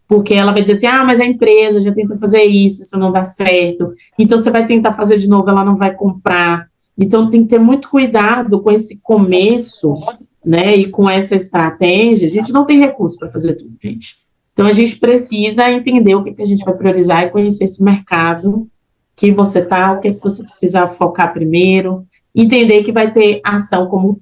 [SPEAKER 2] Porque ela vai dizer assim, mas a empresa já tentou fazer isso não dá certo, então você vai tentar fazer de novo, ela não vai comprar. Então tem que ter muito cuidado com esse começo, né, e com essa estratégia. A gente não tem recurso para fazer tudo, gente. Então a gente precisa entender o que a gente vai priorizar e conhecer esse mercado que você está, o que você precisa focar primeiro, entender que vai ter ação como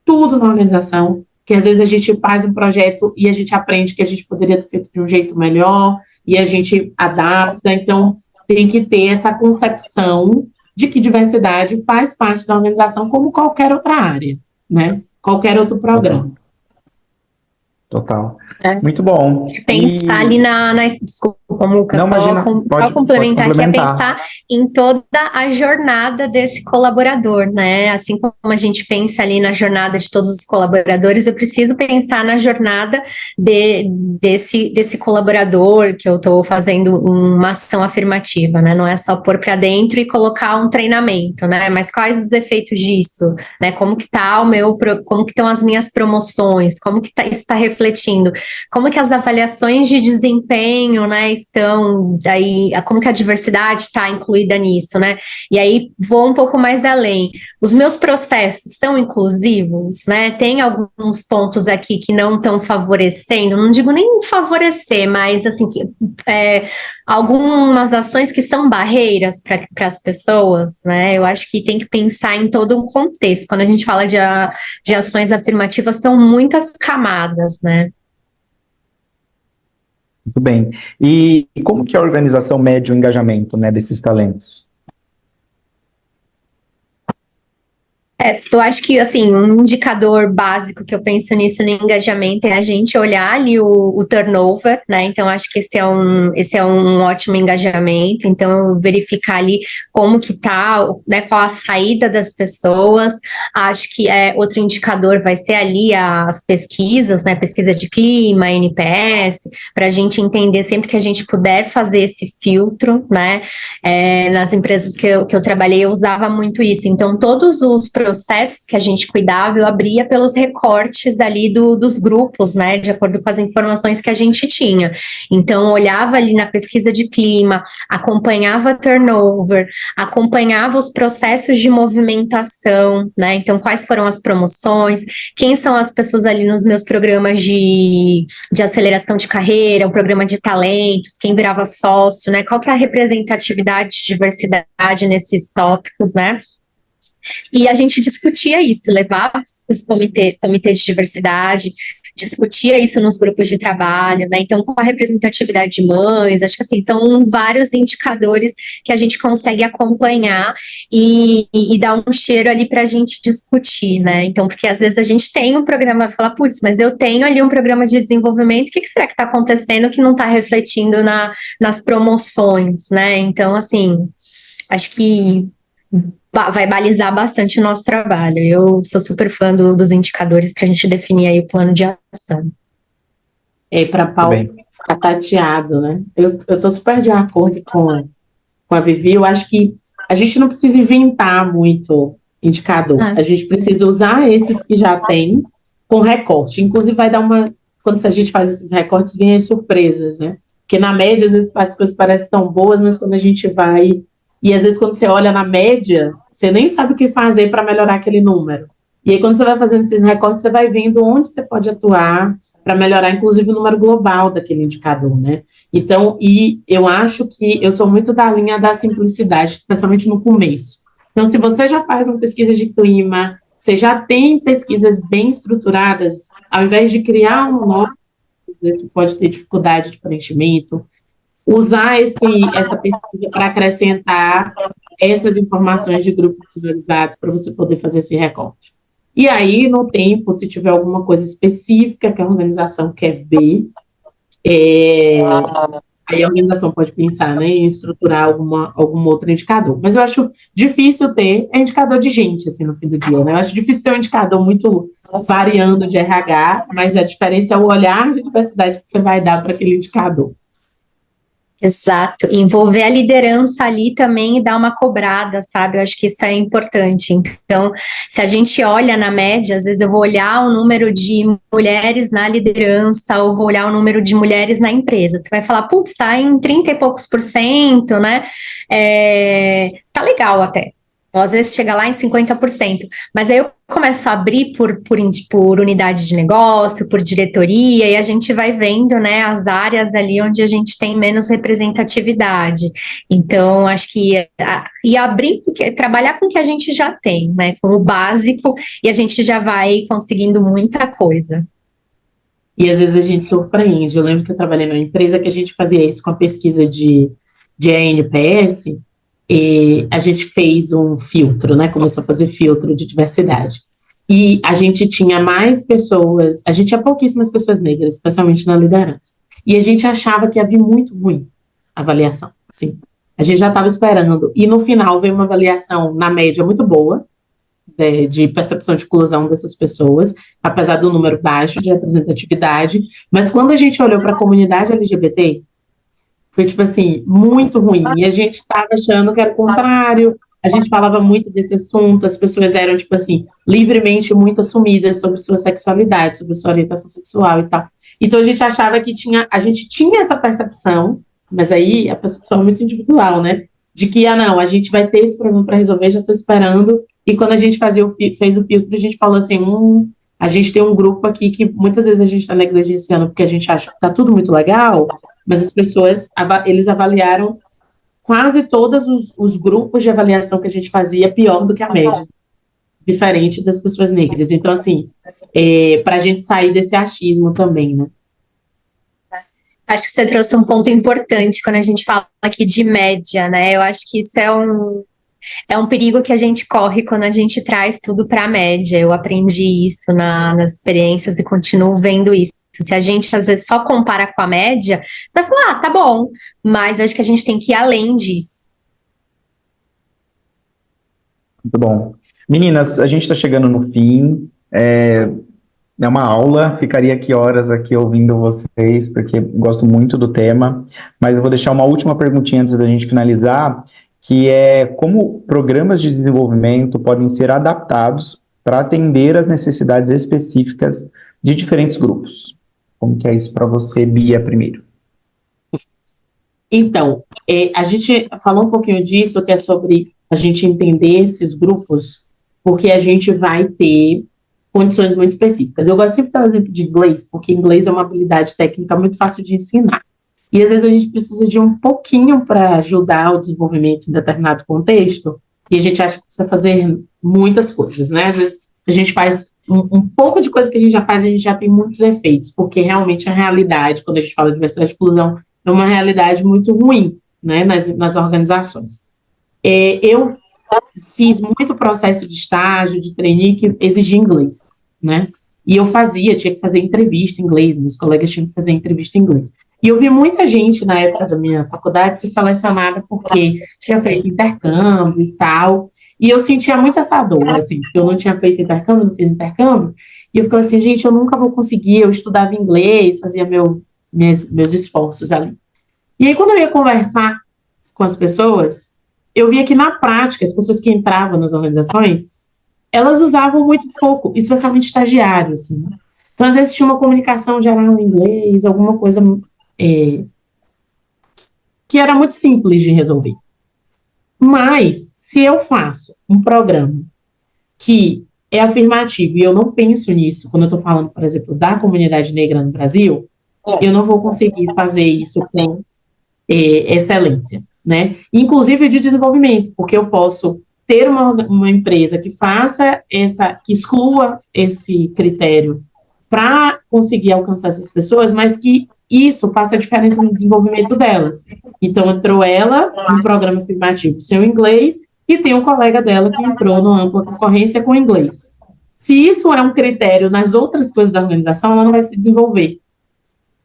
[SPEAKER 2] tudo na organização, que às vezes a gente faz um projeto e a gente aprende que a gente poderia ter feito de um jeito melhor, e a gente adapta. Então, tem que ter essa concepção de que diversidade faz parte da organização como qualquer outra área, né? Qualquer outro programa.
[SPEAKER 1] Total. Muito bom.
[SPEAKER 3] Pensar ali desculpa, Muca,
[SPEAKER 1] não, imagina,
[SPEAKER 3] só complementar aqui, é pensar em toda a jornada desse colaborador, né? Assim como a gente pensa ali na jornada de todos os colaboradores, eu preciso pensar na jornada desse colaborador que eu estou fazendo uma ação afirmativa, né? Não é só pôr para dentro e colocar um treinamento, né? Mas quais os efeitos disso, né? Como que estão as minhas promoções, como que isso está refletindo, como que as avaliações de desempenho, né, estão aí, como que a diversidade está incluída nisso, né? E aí vou um pouco mais além. Os meus processos são inclusivos, né? Tem alguns pontos aqui que não estão favorecendo, não digo nem favorecer, mas assim, algumas ações que são barreiras para as pessoas, né? Eu acho que tem que pensar em todo um contexto. Quando a gente fala de ações afirmativas, são muitas camadas, né?
[SPEAKER 1] Muito bem. E como que a organização mede o engajamento, né, desses talentos?
[SPEAKER 3] Eu acho que, assim, um indicador básico que eu penso nisso no engajamento é a gente olhar ali o turnover, né? Então, acho que esse é um ótimo engajamento. Então, verificar ali como que tá, né, qual a saída das pessoas. Acho que outro indicador vai ser ali as pesquisas, né? Pesquisa de clima, NPS, para a gente entender sempre que a gente puder fazer esse filtro, né? Nas empresas que eu trabalhei, eu usava muito isso. Então, todos os processos processos que a gente cuidava, eu abria pelos recortes ali dos grupos, né, de acordo com as informações que a gente tinha. Então, olhava ali na pesquisa de clima, acompanhava turnover, acompanhava os processos de movimentação, né, então quais foram as promoções, quem são as pessoas ali nos meus programas de aceleração de carreira, o programa de talentos, quem virava sócio, né, qual que é a representatividade de diversidade nesses tópicos, né? E a gente discutia isso, levava os comitês de diversidade, discutia isso nos grupos de trabalho, né? Então, com a representatividade de mães, acho que assim, são vários indicadores que a gente consegue acompanhar e dar um cheiro ali para a gente discutir, né? Então, porque às vezes a gente tem um programa, fala, putz, mas eu tenho ali um programa de desenvolvimento, o que será que está acontecendo que não está refletindo nas promoções, né? Então, assim, acho que vai balizar bastante o nosso trabalho. Eu sou super fã dos indicadores para a gente definir aí o plano de ação.
[SPEAKER 2] Para Paulo ficar tateado, né? Eu tô super de acordo com a Vivi. Eu acho que a gente não precisa inventar muito indicador. A gente precisa usar esses que já tem com recorte. Inclusive, vai dar quando a gente faz esses recortes, vem as surpresas, né? Porque na média, às vezes, as coisas parecem tão boas, mas quando a gente vai. E às vezes, quando você olha na média, você nem sabe o que fazer para melhorar aquele número. E aí, quando você vai fazendo esses recortes, você vai vendo onde você pode atuar para melhorar, inclusive, o número global daquele indicador, né? Então, e eu acho que eu sou muito da linha da simplicidade, especialmente no começo. Então, se você já faz uma pesquisa de clima, você já tem pesquisas bem estruturadas, ao invés de criar um novo, que pode ter dificuldade de preenchimento, usar essa pesquisa para acrescentar essas informações de grupos priorizados para você poder fazer esse recorte. E aí, no tempo, se tiver alguma coisa específica que a organização quer ver, aí a organização pode pensar, né, em estruturar algum outro indicador. Mas eu acho difícil ter indicador de gente, assim, no fim do dia, né? Eu acho difícil ter um indicador muito variando de RH, mas a diferença é o olhar de diversidade que você vai dar para aquele indicador.
[SPEAKER 3] Exato, envolver a liderança ali também e dar uma cobrada, sabe? Eu acho que isso é importante. Então, se a gente olha na média, às vezes eu vou olhar o número de mulheres na liderança ou vou olhar o número de mulheres na empresa. Você vai falar, putz, tá em 30 e poucos por cento, né? Tá legal até. Ou às vezes chega lá em 50%. Mas aí eu começo a abrir por unidade de negócio, por diretoria, e a gente vai vendo, né, as áreas ali onde a gente tem menos representatividade. Então, acho que abrir, trabalhar com o que a gente já tem, né, com o básico, e a gente já vai conseguindo muita coisa.
[SPEAKER 2] E às vezes a gente surpreende. Eu lembro que eu trabalhei numa empresa que a gente fazia isso com a pesquisa de ANPS, e a gente fez um filtro, né? Começou a fazer filtro de diversidade. E a gente tinha mais pessoas, a gente tinha pouquíssimas pessoas negras, especialmente na liderança. E a gente achava que ia vir muito ruim a avaliação. Assim, a gente já estava esperando. E no final veio uma avaliação, na média, muito boa, de percepção de inclusão dessas pessoas, apesar do número baixo de representatividade. Mas quando a gente olhou para a comunidade LGBT, foi, tipo assim, muito ruim. E a gente estava achando que era o contrário. A gente falava muito desse assunto. As pessoas eram, tipo assim, livremente muito assumidas sobre sua sexualidade, sobre sua orientação sexual e tal. Então, a gente achava que a gente tinha essa percepção, mas aí a percepção é muito individual, né? De que, não, a gente vai ter esse problema para resolver, já estou esperando. E quando a gente fez o filtro, a gente falou assim, a gente tem um grupo aqui que muitas vezes a gente está negligenciando porque a gente acha que está tudo muito legal, mas as pessoas, eles avaliaram quase todos os grupos de avaliação que a gente fazia pior do que a média, diferente das pessoas negras. Então, assim, para a gente sair desse achismo também, né?
[SPEAKER 3] Acho que você trouxe um ponto importante quando a gente fala aqui de média, né? Eu acho que isso é um perigo que a gente corre quando a gente traz tudo para a média. Eu aprendi isso nas experiências e continuo vendo isso. Se a gente, às vezes, só compara com a média, você vai falar, tá bom, mas acho que a gente tem que ir além disso.
[SPEAKER 1] Muito bom. Meninas, a gente está chegando no fim, é uma aula, ficaria aqui horas aqui ouvindo vocês, porque gosto muito do tema, mas eu vou deixar uma última perguntinha antes da gente finalizar, que é como programas de desenvolvimento podem ser adaptados para atender às necessidades específicas de diferentes grupos. Como que é isso para você, Bia, primeiro?
[SPEAKER 2] Então, a gente falou um pouquinho disso, que é sobre a gente entender esses grupos, porque a gente vai ter condições muito específicas. Eu gosto sempre de dar o exemplo de inglês, porque inglês é uma habilidade técnica muito fácil de ensinar. E às vezes a gente precisa de um pouquinho para ajudar o desenvolvimento em determinado contexto, e a gente acha que precisa fazer muitas coisas, né? Às vezes a gente faz um pouco de coisa que a gente já faz, a gente já tem muitos efeitos, porque realmente a realidade, quando a gente fala de diversidade e inclusão, é uma realidade muito ruim, né, nas organizações. Eu fiz muito processo de estágio, de trainee, que exigia inglês, né, e eu tinha que fazer entrevista em inglês, meus colegas tinham que fazer entrevista em inglês. E eu vi muita gente, na época da minha faculdade, ser selecionada porque tinha feito intercâmbio e tal, e eu sentia muito essa dor, assim, porque eu não tinha feito intercâmbio, não fiz intercâmbio, e eu ficava assim, gente, eu nunca vou conseguir, eu estudava inglês, fazia meus esforços ali. E aí, quando eu ia conversar com as pessoas, eu via que, na prática, as pessoas que entravam nas organizações, elas usavam muito pouco, especialmente estagiários, assim, né? Então, às vezes, tinha uma comunicação geral em inglês, alguma coisa que era muito simples de resolver. Mas, se eu faço um programa que é afirmativo, e eu não penso nisso, quando eu estou falando, por exemplo, da comunidade negra no Brasil, eu não vou conseguir fazer isso com excelência, né? Inclusive de desenvolvimento, porque eu posso ter uma empresa que que exclua esse critério para conseguir alcançar essas pessoas, mas que isso faça a diferença no desenvolvimento delas. Então, entrou ela no programa afirmativo sem o inglês, e tem um colega dela que entrou no ampla concorrência com inglês. Se isso é um critério nas outras coisas da organização, ela não vai se desenvolver.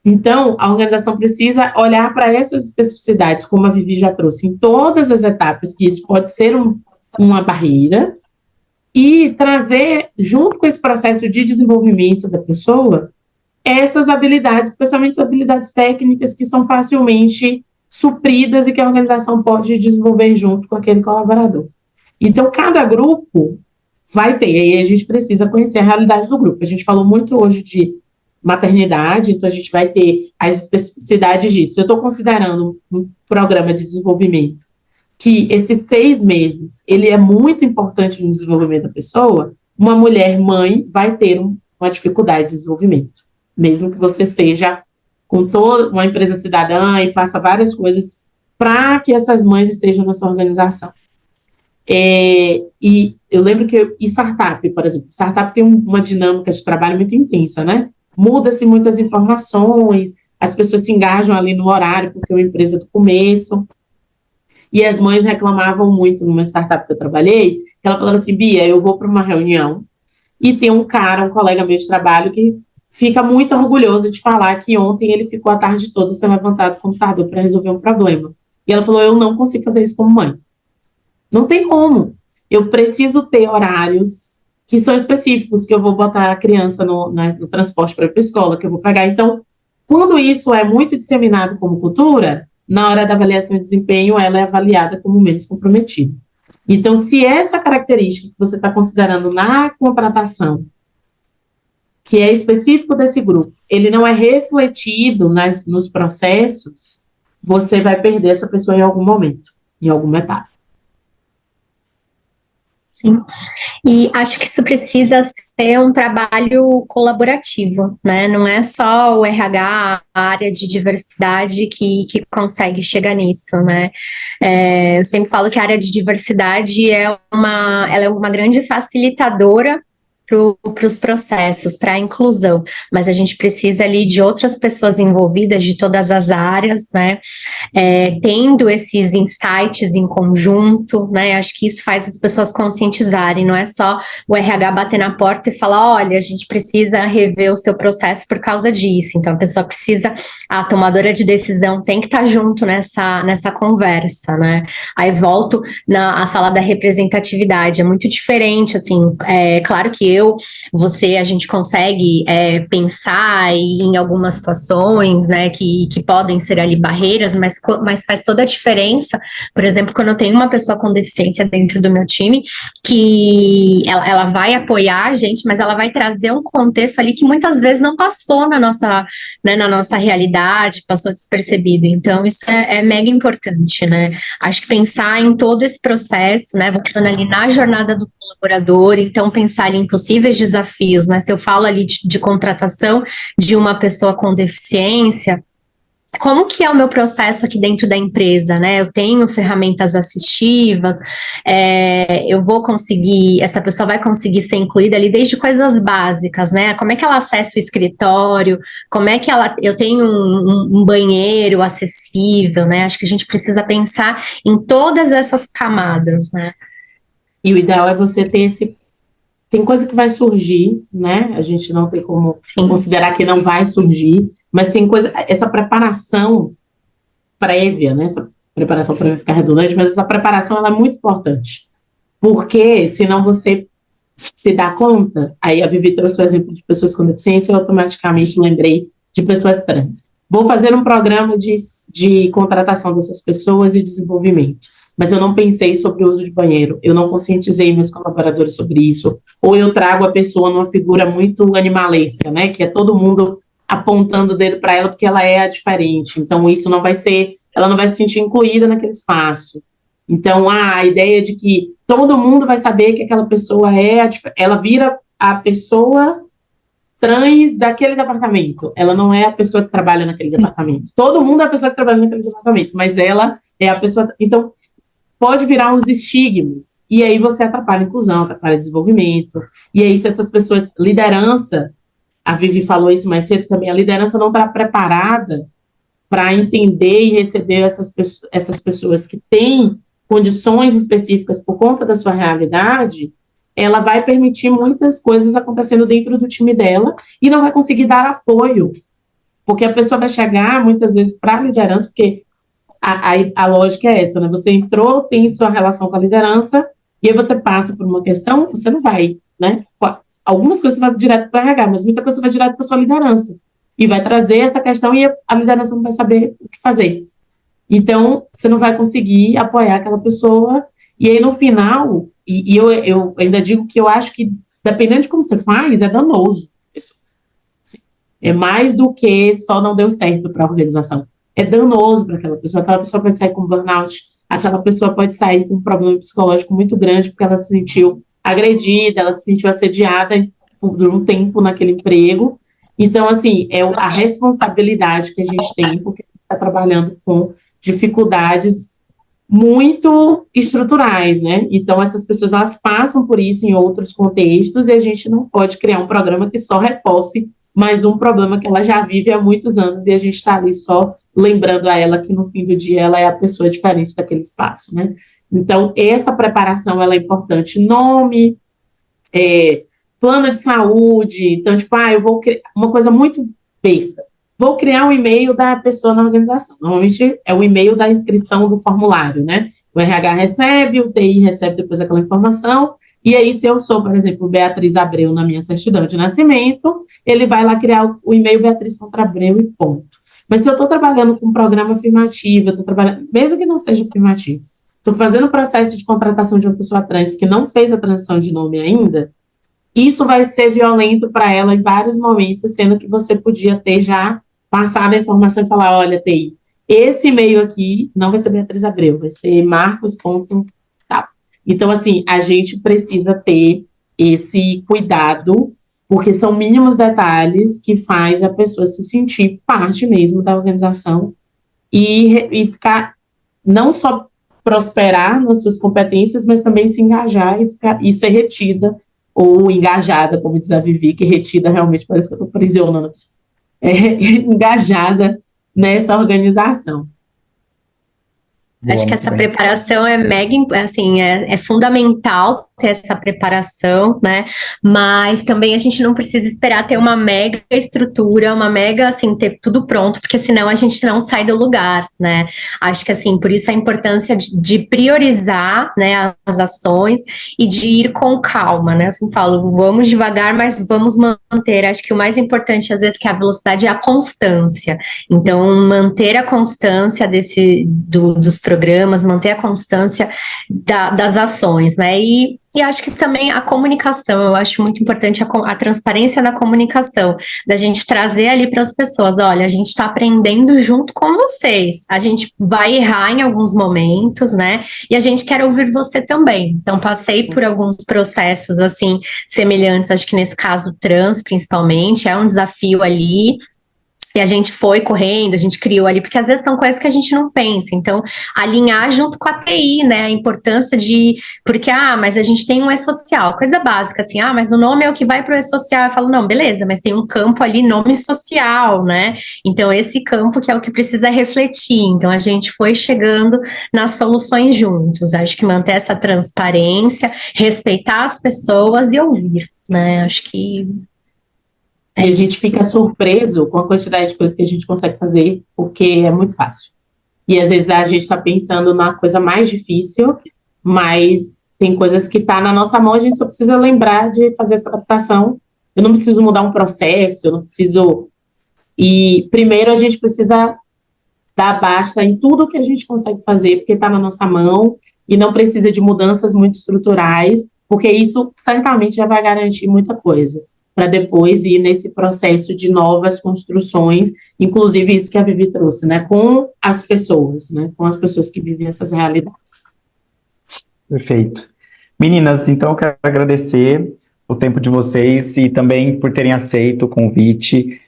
[SPEAKER 2] Então, a organização precisa olhar para essas especificidades, como a Vivi já trouxe, em todas as etapas, que isso pode ser uma barreira, e trazer, junto com esse processo de desenvolvimento da pessoa, essas habilidades, especialmente as habilidades técnicas, que são facilmente supridas e que a organização pode desenvolver junto com aquele colaborador. Então, cada grupo vai ter, e aí a gente precisa conhecer a realidade do grupo. A gente falou muito hoje de maternidade, então a gente vai ter as especificidades disso. Eu estou considerando um programa de desenvolvimento que esses 6 meses, ele é muito importante no desenvolvimento da pessoa, uma mulher mãe vai ter uma dificuldade de desenvolvimento, mesmo que você seja com toda uma empresa cidadã e faça várias coisas para que essas mães estejam na sua organização. E eu lembro que startup, por exemplo, startup tem uma dinâmica de trabalho muito intensa, né? Muda-se muitas informações, as pessoas se engajam ali no horário, porque é uma empresa do começo, e as mães reclamavam muito numa startup que eu trabalhei, que ela falava assim, Bia, eu vou para uma reunião, e tem um colega meu de trabalho, que fica muito orgulhoso de falar que ontem ele ficou a tarde toda sendo levantado do computador para resolver um problema. E ela falou, eu não consigo fazer isso como mãe. Não tem como. Eu preciso ter horários que são específicos, que eu vou botar a criança no transporte para ir para a escola, que eu vou pegar. Então, quando isso é muito disseminado como cultura, na hora da avaliação de desempenho, ela é avaliada como menos comprometida. Então, se essa característica que você está considerando na contratação, que é específico desse grupo, ele não é refletido nos processos, você vai perder essa pessoa em algum momento, em alguma etapa.
[SPEAKER 3] Sim, e acho que isso precisa ser um trabalho colaborativo, né? Não é só o RH, a área de diversidade que consegue chegar nisso, né? Eu sempre falo que a área de diversidade ela é uma grande facilitadora para os processos, para a inclusão, mas a gente precisa ali de outras pessoas envolvidas de todas as áreas, né, tendo esses insights em conjunto, né, acho que isso faz as pessoas conscientizarem, não é só o RH bater na porta e falar, olha, a gente precisa rever o seu processo por causa disso, então a pessoa precisa, a tomadora de decisão tem que estar junto nessa conversa, né, aí volto a falar da representatividade, é muito diferente, assim, claro que a gente consegue pensar em algumas situações, né, que podem ser ali barreiras, mas faz toda a diferença. Por exemplo, quando eu tenho uma pessoa com deficiência dentro do meu time, que ela vai apoiar a gente, mas ela vai trazer um contexto ali que muitas vezes não passou na nossa realidade, passou despercebido. Então, isso é mega importante, né? Acho que pensar em todo esse processo, né, voltando ali na jornada do colaborador, então pensar ali em possíveis desafios, né? Se eu falo ali de contratação de uma pessoa com deficiência, como que é o meu processo aqui dentro da empresa, né? Eu tenho ferramentas assistivas, eu vou conseguir, essa pessoa vai conseguir ser incluída ali desde coisas básicas, né? Como é que ela acessa o escritório, como é que eu tenho um banheiro acessível, né? Acho que a gente precisa pensar em todas essas camadas, né?
[SPEAKER 2] E o ideal é você ter tem coisa que vai surgir, né? A gente não tem como considerar que não vai surgir, mas tem coisa, essa preparação prévia, né? Essa preparação prévia ficar redundante, mas essa preparação ela é muito importante. Porque senão você se dá conta, aí a Vivi trouxe o exemplo de pessoas com deficiência, eu automaticamente lembrei de pessoas trans. Vou fazer um programa de contratação dessas pessoas e desenvolvimento, mas eu não pensei sobre o uso de banheiro, eu não conscientizei meus colaboradores sobre isso, ou eu trago a pessoa numa figura muito animalesca, né, que é todo mundo apontando o dedo para ela porque ela é a diferente, então isso não vai ser, ela não vai se sentir incluída naquele espaço. Então, a ideia de que todo mundo vai saber que aquela pessoa ela vira a pessoa trans daquele departamento, ela não é a pessoa que trabalha naquele departamento, todo mundo é a pessoa que trabalha naquele departamento, mas ela é a pessoa, então pode virar uns estigmas, e aí você atrapalha a inclusão, atrapalha o desenvolvimento, e aí se essas pessoas, liderança, a Vivi falou isso mais cedo também, a liderança não está preparada para entender e receber essas pessoas que têm condições específicas por conta da sua realidade, ela vai permitir muitas coisas acontecendo dentro do time dela e não vai conseguir dar apoio, porque a pessoa vai chegar muitas vezes para a liderança, porque a lógica é essa, né? Você entrou, tem sua relação com a liderança, e aí você passa por uma questão, você não vai, né? Algumas coisas você vai direto para RH, mas muita coisa você vai direto para sua liderança, e vai trazer essa questão e a liderança não vai saber o que fazer. Então, você não vai conseguir apoiar aquela pessoa, e aí no final, e eu ainda digo que eu acho que, dependendo de como você faz, é danoso. Assim, é mais do que só não deu certo para a organização. É danoso para aquela pessoa pode sair com burnout, aquela pessoa pode sair com um problema psicológico muito grande, porque ela se sentiu agredida, ela se sentiu assediada por um tempo naquele emprego. Então, assim, é a responsabilidade que a gente tem, porque a gente está trabalhando com dificuldades muito estruturais, né? Então, essas pessoas, elas passam por isso em outros contextos e a gente não pode criar um programa que só reforce mais um problema que ela já vive há muitos anos e a gente está ali só lembrando a ela que no fim do dia ela é a pessoa diferente daquele espaço, né? Então, essa preparação, ela é importante. Nome, plano de saúde, então, tipo, eu vou criar uma coisa muito besta. Vou criar um e-mail da pessoa na organização. Normalmente é o e-mail da inscrição do formulário, né? O RH recebe, o TI recebe depois aquela informação, e aí se eu sou, por exemplo, Beatriz Abreu na minha certidão de nascimento, ele vai lá criar o e-mail Beatriz contra Abreu e ponto. Mas se eu estou trabalhando com um programa afirmativo, eu estou trabalhando, mesmo que não seja afirmativo, estou fazendo o processo de contratação de uma pessoa trans que não fez a transição de nome ainda, isso vai ser violento para ela em vários momentos, sendo que você podia ter já passado a informação e falar, olha, TI, esse e-mail aqui não vai ser Beatriz Abreu, vai ser Marcos. Tá. Então, assim, a gente precisa ter esse cuidado, porque são mínimos detalhes que faz a pessoa se sentir parte mesmo da organização e ficar, não só prosperar nas suas competências, mas também se engajar e ser retida ou engajada, como diz a Vivi, que retida realmente parece que eu estou aprisionando a pessoa. Engajada nessa organização.
[SPEAKER 3] Acho que essa preparação é mega, assim, é fundamental ter essa preparação, né? Mas também a gente não precisa esperar ter uma mega estrutura, uma mega, assim, ter tudo pronto, porque senão a gente não sai do lugar, né? Acho que, assim, por isso a importância de priorizar, né, as ações e de ir com calma, né? Eu sempre falo, vamos devagar, mas vamos manter. Acho que o mais importante, às vezes, que a velocidade é a constância. Então, manter a constância dos programas, manter a constância das ações, né? E acho que também a comunicação, eu acho muito importante a transparência na comunicação, da gente trazer ali para as pessoas, olha, a gente está aprendendo junto com vocês, a gente vai errar em alguns momentos, né? E a gente quer ouvir você também. Então, passei por alguns processos, assim, semelhantes, acho que nesse caso trans, principalmente, é um desafio ali. E a gente foi correndo, a gente criou ali, porque às vezes são coisas que a gente não pensa. Então, alinhar junto com a TI, né? A importância de. Porque, mas a gente tem um e-social, coisa básica, assim, mas o nome é o que vai para o e-social. Eu falo, não, beleza, mas tem um campo ali, nome social, né? Então, esse campo que é o que precisa refletir. Então, a gente foi chegando nas soluções juntos. Acho que manter essa transparência, respeitar as pessoas e ouvir, né? Acho que.
[SPEAKER 2] E a gente fica surpreso com a quantidade de coisas que a gente consegue fazer, porque é muito fácil. E às vezes a gente está pensando na coisa mais difícil, mas tem coisas que tá na nossa mão, a gente só precisa lembrar de fazer essa adaptação. Eu não preciso mudar um processo, eu não preciso... E primeiro a gente precisa dar basta em tudo que a gente consegue fazer, porque está na nossa mão, e não precisa de mudanças muito estruturais, porque isso certamente já vai garantir muita coisa, para depois ir nesse processo de novas construções, inclusive isso que a Vivi trouxe, né, com as pessoas, né, com as pessoas que vivem essas realidades.
[SPEAKER 1] Perfeito. Meninas, então eu quero agradecer o tempo de vocês e também por terem aceito o convite.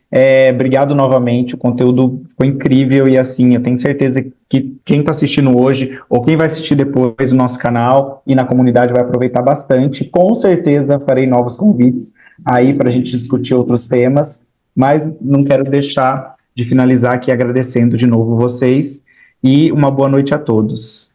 [SPEAKER 1] Obrigado novamente, o conteúdo foi incrível e assim, eu tenho certeza que quem está assistindo hoje ou quem vai assistir depois no nosso canal e na comunidade vai aproveitar bastante. Com certeza farei novos convites aí para a gente discutir outros temas, mas não quero deixar de finalizar aqui agradecendo de novo vocês e uma boa noite a todos.